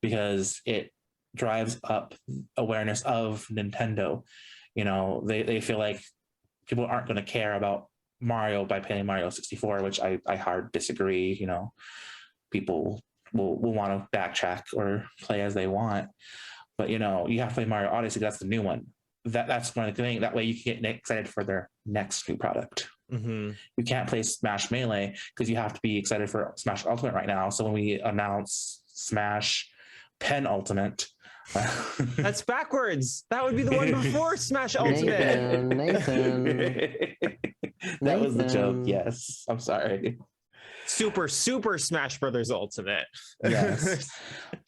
because it drives up awareness of Nintendo. They feel like people aren't going to care about Mario by playing Mario 64, which I hard disagree. People will want to backtrack or play as they want, but you have to play Mario Odyssey. That's the new one. That's one of the things. That way you can get excited for their next new product. You can't play Smash Melee because you have to be excited for Smash Ultimate right now. So when we announce Smash Pen Ultimate, that's backwards. That would be the one before Smash Ultimate. Nathan. That was the joke. Yes, I'm sorry. Super Smash Brothers Ultimate. Yes.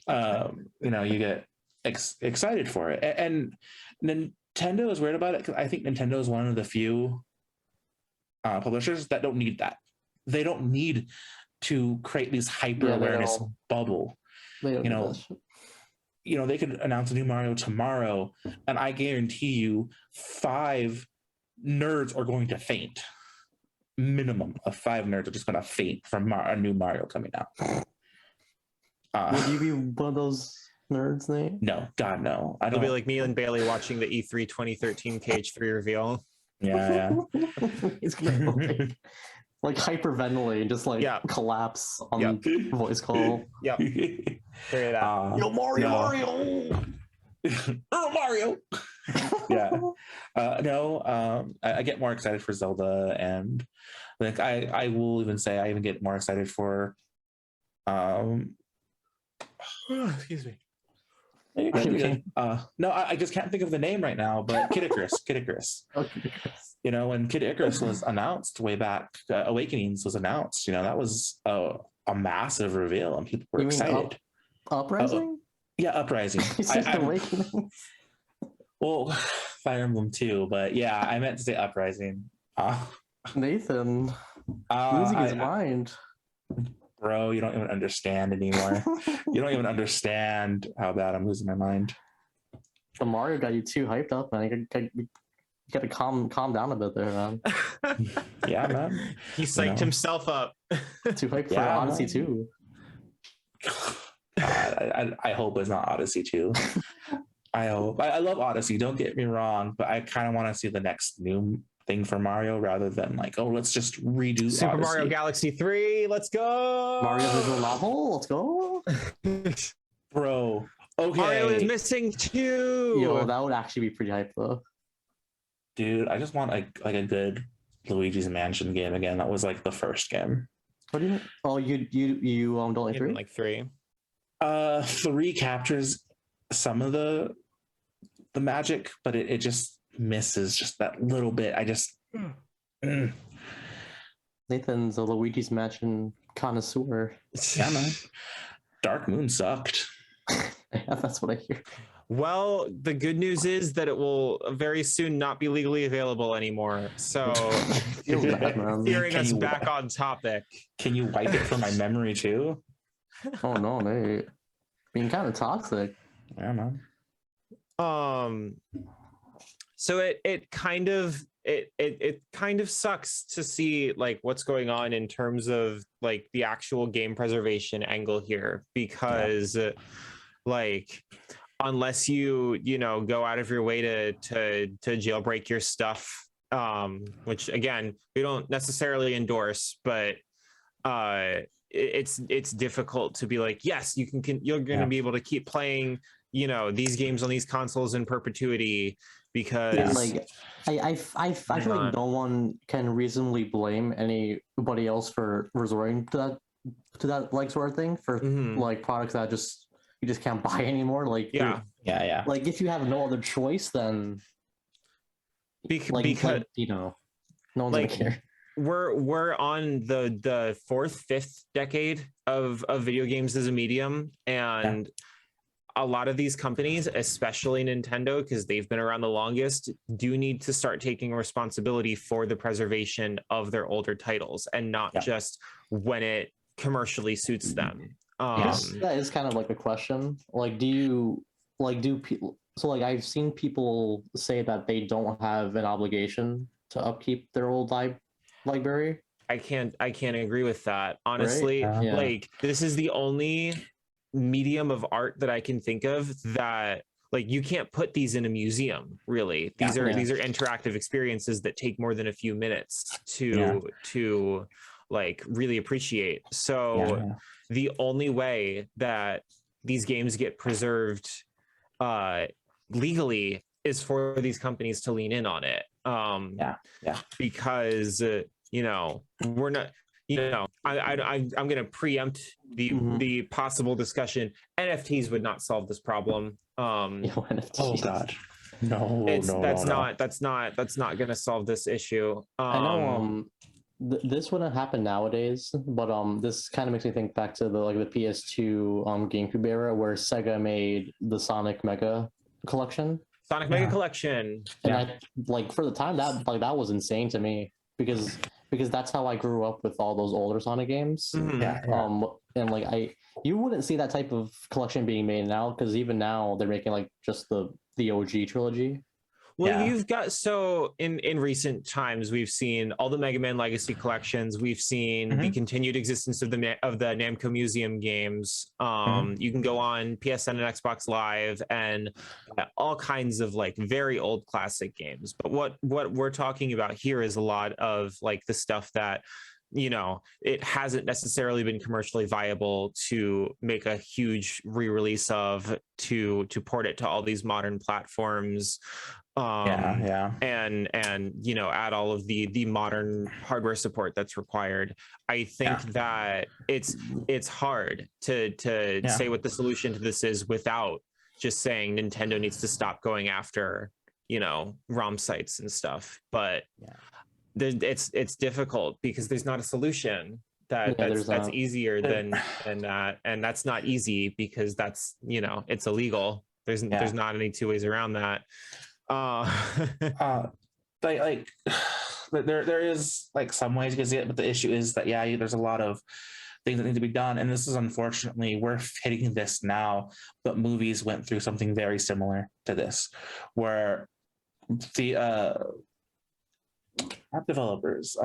You get excited for it, and Nintendo is weird about it because I think Nintendo is one of the few publishers that don't need that. They don't need to create this hyper awareness bubble. They don't they could announce a new Mario tomorrow, and I guarantee you 5 nerds are going to faint. Minimum of 5 nerds are just going to faint from a new Mario coming out. Would you be one of those nerds, Nate? No, God, no. It'll be like me and Bailey watching the E3 2013 KH3 reveal. Yeah. He's gonna like hyperventilate and just collapse on voice call. Yep. Figure it out. Yo, Mario! Mario! Yeah. I get more excited for Zelda, and like I will even say I even get more excited for excuse me. No, I just can't think of the name right now, but Kid Icarus. When Kid Icarus was announced way back, Awakenings was announced, that was a massive reveal and people were excited. Uprising? Yeah, Uprising. Awakenings. Well, Fire Emblem too, but yeah, I meant to say Uprising. Nathan, losing his mind. Bro, you don't even understand anymore. You don't even understand how bad I'm losing my mind. The Mario got you too hyped up, man. You got to calm down a bit there, man. Yeah, man. He psyched himself up. Too hyped for Odyssey 2. I hope it's not Odyssey 2. I hope. I love Odyssey, don't get me wrong, but I kind of want to see the next new thing for Mario rather than like, oh, let's just redo Super Odyssey. Mario Galaxy 3. Let's go. Mario visual novel. Let's go. Bro. Okay. Mario is missing 2. Yo, that would actually be pretty hype though. Dude, I just want a good Luigi's Mansion game again. That was like the first game. What do you mean? Oh, you don't like 3? Like 3. 3 captures some of the the magic, but it just misses just that little bit. I just Nathan's a Luigi's Mansion connoisseur. Yeah, man. Dark Moon sucked. Yeah, that's what I hear. Well, the good news is that it will very soon not be legally available anymore. So, steering us back on topic. Can you wipe it from my memory too? Oh no, Nate. Being kind of toxic. Yeah, man. So it kind of sucks to see like what's going on in terms of like the actual game preservation angle here, because like unless you go out of your way to jailbreak your stuff, which again we don't necessarily endorse, but it's difficult to be like, yes, you're going to be able to keep playing these games on these consoles in perpetuity, because like I feel like no one can reasonably blame anybody else for resorting to that like sort of thing for like products that you just can't buy anymore. Like yeah. Like if you have no other choice, then because no one's gonna care. We're on the fifth decade of video games as a medium, and a lot of these companies, especially Nintendo, because they've been around the longest, do need to start taking responsibility for the preservation of their older titles, and not just when it commercially suits them. That is kind of like a question. Like, do people? So, like, I've seen people say that they don't have an obligation to upkeep their old library. I can't agree with that, honestly. Right? Like, this is the only medium of art that I can think of that like you can't put these in a museum, really. These are interactive experiences that take more than a few minutes to like really appreciate. So the only way that these games get preserved legally is for these companies to lean in on it. Because we're not, I'm going to preempt the possible discussion. NFTs would not solve this problem. Oh God, no, that's not going to solve this issue. I know this wouldn't happen nowadays, but this kind of makes me think back to the PS2 GameCube era where Sega made the Sonic Mega Collection. Mega Collection, and for the time that was insane to me because that's how I grew up with all those older Sonic games. And you wouldn't see that type of collection being made now, because even now they're making just the OG trilogy. Well, you've got, so in recent times we've seen all the Mega Man Legacy collections. We've seen the continued existence of the Namco Museum games. You can go on PSN and Xbox Live and all kinds of very old classic games. But what we're talking about here is a lot of the stuff that it hasn't necessarily been commercially viable to make a huge re-release of, to port it to all these modern platforms. And add all of the modern hardware support that's required. I think that it's hard to say what the solution to this is without just saying Nintendo needs to stop going after ROM sites and stuff. But it's difficult because there's not a solution that's easier than that, and that's not easy because that's it's illegal. There's not any two ways around that. There is some ways you can see it, but the issue is that there's a lot of things that need to be done, and this is unfortunately, we're hitting this now, but movies went through something very similar to this, where the app developers,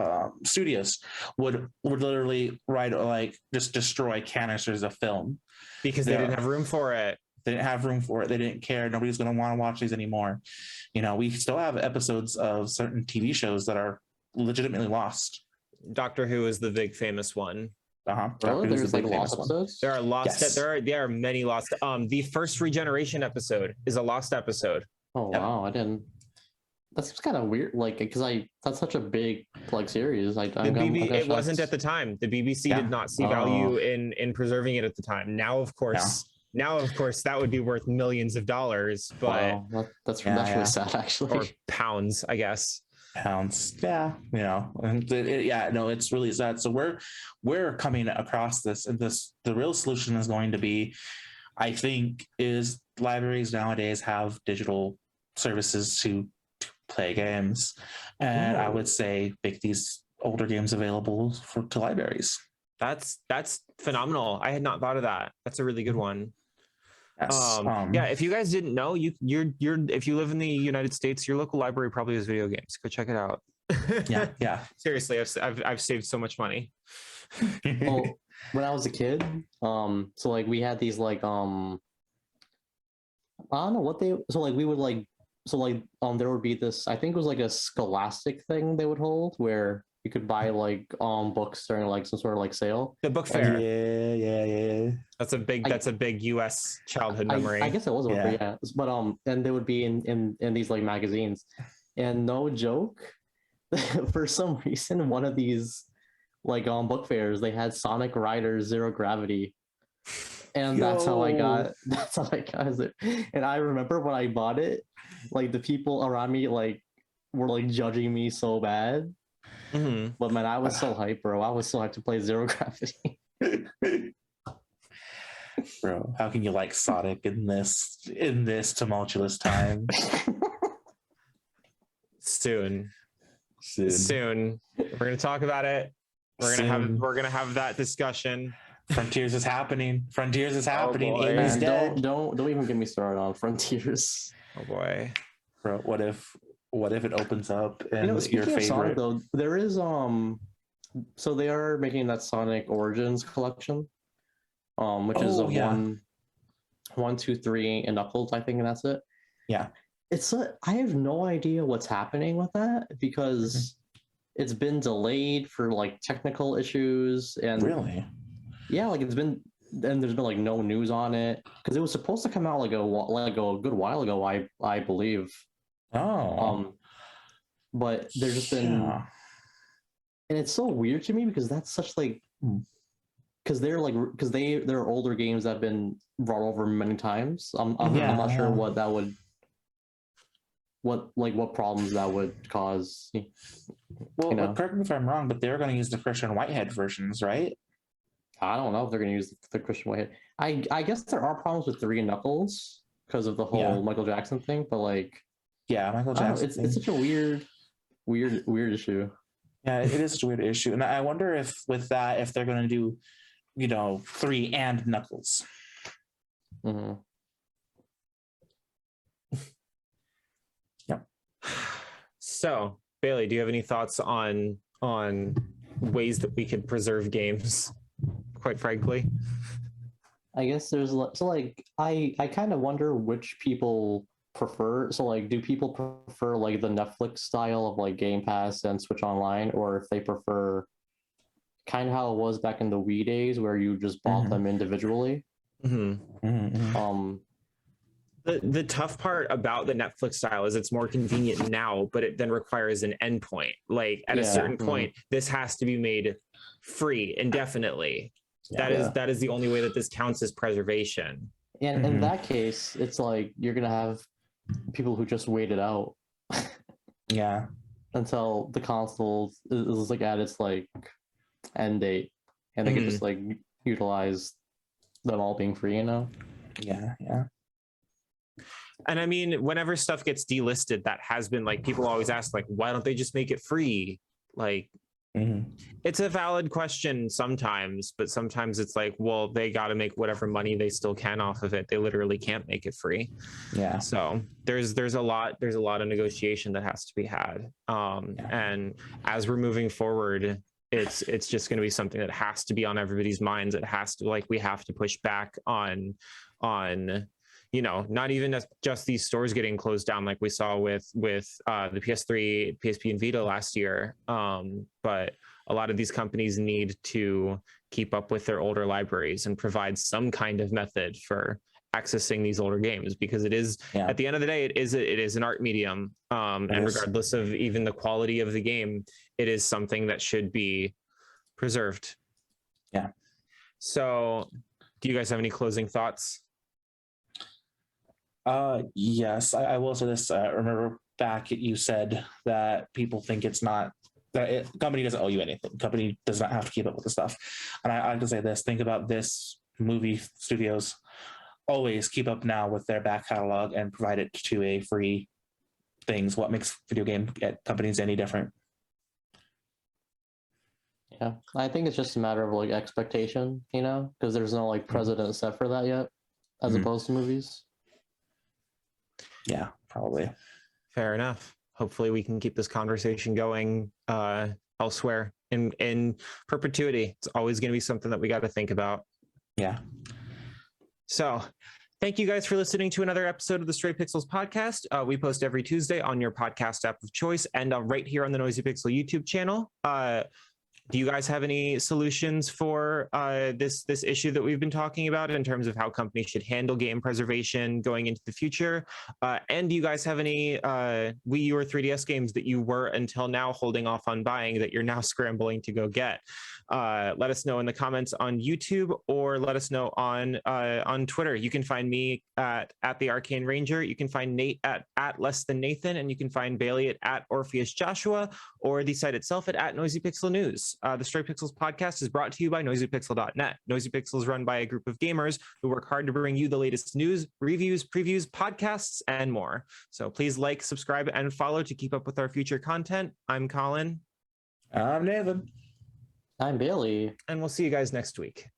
studios would literally write just destroy canisters of film because they didn't have room for it. They didn't have room for it. They didn't care. Nobody's going to want to watch these anymore. We still have episodes of certain TV shows that are legitimately lost. Doctor Who is the big famous one. Really? There's lost episodes? There are lost. Yes. There are many lost. The first Regeneration episode is a lost episode. Oh wow! I didn't. That seems kind of weird. Because that's such a big series. It wasn't at the time. The BBC did not see value in preserving it at the time. Now, of course. Now, of course, that would be worth millions of dollars, but wow, that's really sad, actually. Or pounds, I guess. Pounds, yeah, no, it's really sad. So we're coming across this, and the real solution is going to be, I think, is libraries nowadays have digital services to play games, and I would say make these older games available to libraries. That's phenomenal. I had not thought of that. That's a really good one. Yes. Yeah, if you guys didn't know, you're if you live in the United States, your local library probably has video games. Go check it out. yeah. Seriously, I've saved so much money. Well, when I was a kid, so like we had these like I don't know what they, so like we would like, so like there would be this, I think it was like a Scholastic thing they would hold where you could buy like books during like some sort of like sale. The book fair. Yeah. That's a big US childhood memory. I guess it was a book fair, yeah. But and they would be in these like magazines. And no joke, for some reason, one of these like book fairs, they had Sonic Riders Zero Gravity. And that's how I got it. And I remember when I bought it, like the people around me like were like judging me so bad. Mm-hmm. But man, I was so hyped, bro. I was so hyped to play Zero Gravity. Bro, how can you like Sonic in this tumultuous time? Soon. We're gonna talk about it. We're gonna have that discussion. Frontiers is happening. Oh, man, dead. Don't even get me started on Frontiers. Oh boy. Bro, what if it opens up and your favorite? Of Sonic, though, there is so they are making that Sonic Origins collection, which is a 1, 2, 3, and Knuckles, I think, and that's it. Yeah. I have no idea what's happening with that because it's been delayed for like technical issues and really, yeah, like there's been like no news on it because it was supposed to come out like a good while ago, I believe. But there's just been, and it's so weird to me because that's such like, because they're older games that have been brought over many times. I'm not sure what that would, what problems that would cause. Well, correct me if I'm wrong, but they're going to use the Christian Whitehead versions, right? I don't know if they're going to use the Christian Whitehead. I guess there are problems with 3 and Knuckles because of the whole Michael Jackson thing, but like, Michael Jackson. It's such a weird issue. Yeah, it is such a weird issue, and I wonder if with that, if they're going to do, 3 and Knuckles. Mm-hmm. So, Bailey, do you have any thoughts on ways that we could preserve games? Quite frankly, I guess there's so like I kind of wonder which people prefer. So like, do people prefer like the Netflix style of like Game Pass and Switch Online, or if they prefer kind of how it was back in the Wii days where you just bought them individually? The tough part about the Netflix style is it's more convenient now, but it then requires an endpoint. Like at a certain point, this has to be made free indefinitely. That is the only way that this counts as preservation. And in that case, it's like you're gonna have people who just wait it out. Until the console is like at its like end date, and they can just like utilize them all being free. Yeah. And I mean, whenever stuff gets delisted, that has been like, people always ask like, why don't they just make it free? Like, it's a valid question sometimes, but sometimes it's like, well, they got to make whatever money they still can off of it. They literally can't make it free. So there's a lot of negotiation that has to be had. And as we're moving forward, it's just going to be something that has to be on everybody's minds. It has to, like, we have to push back on not even just these stores getting closed down like we saw with the PS3, PSP, and Vita last year. But a lot of these companies need to keep up with their older libraries and provide some kind of method for accessing these older games, because it is, at the end of the day, it is an art medium. And regardless of even the quality of the game, it is something that should be preserved. So do you guys have any closing thoughts? Yes, I will say this. Remember back you said that people think it's not that company doesn't owe you anything. Company does not have to keep up with the stuff. And I can say this: think about this: movie studios always keep up now with their back catalog and provide it to a free things. What makes video game companies any different? Yeah, I think it's just a matter of like expectation, because there's no like precedent set for that yet, as opposed to movies. Yeah, probably. Fair enough. Hopefully we can keep this conversation going elsewhere in perpetuity. It's always going to be something that we got to think about. Yeah. So thank you guys for listening to another episode of the Stray Pixels podcast. We post every Tuesday on your podcast app of choice and right here on the Noisy Pixel YouTube channel. Do you guys have any solutions for this issue that we've been talking about in terms of how companies should handle game preservation going into the future? And do you guys have any Wii U or 3DS games that you were until now holding off on buying that you're now scrambling to go get? Let us know in the comments on YouTube or let us know on Twitter. You can find me at the Arcane Ranger. You can find Nate at Less Than Nathan, and you can find Bailey at Orpheus Joshua, or the site itself at Noisy Pixel News. The Stray Pixels podcast is brought to you by NoisyPixel.net. Noisy Pixel is run by a group of gamers who work hard to bring you the latest news, reviews, previews, podcasts, and more. So please like, subscribe, and follow to keep up with our future content. I'm Colin. I'm Nathan. I'm Bailey. And we'll see you guys next week.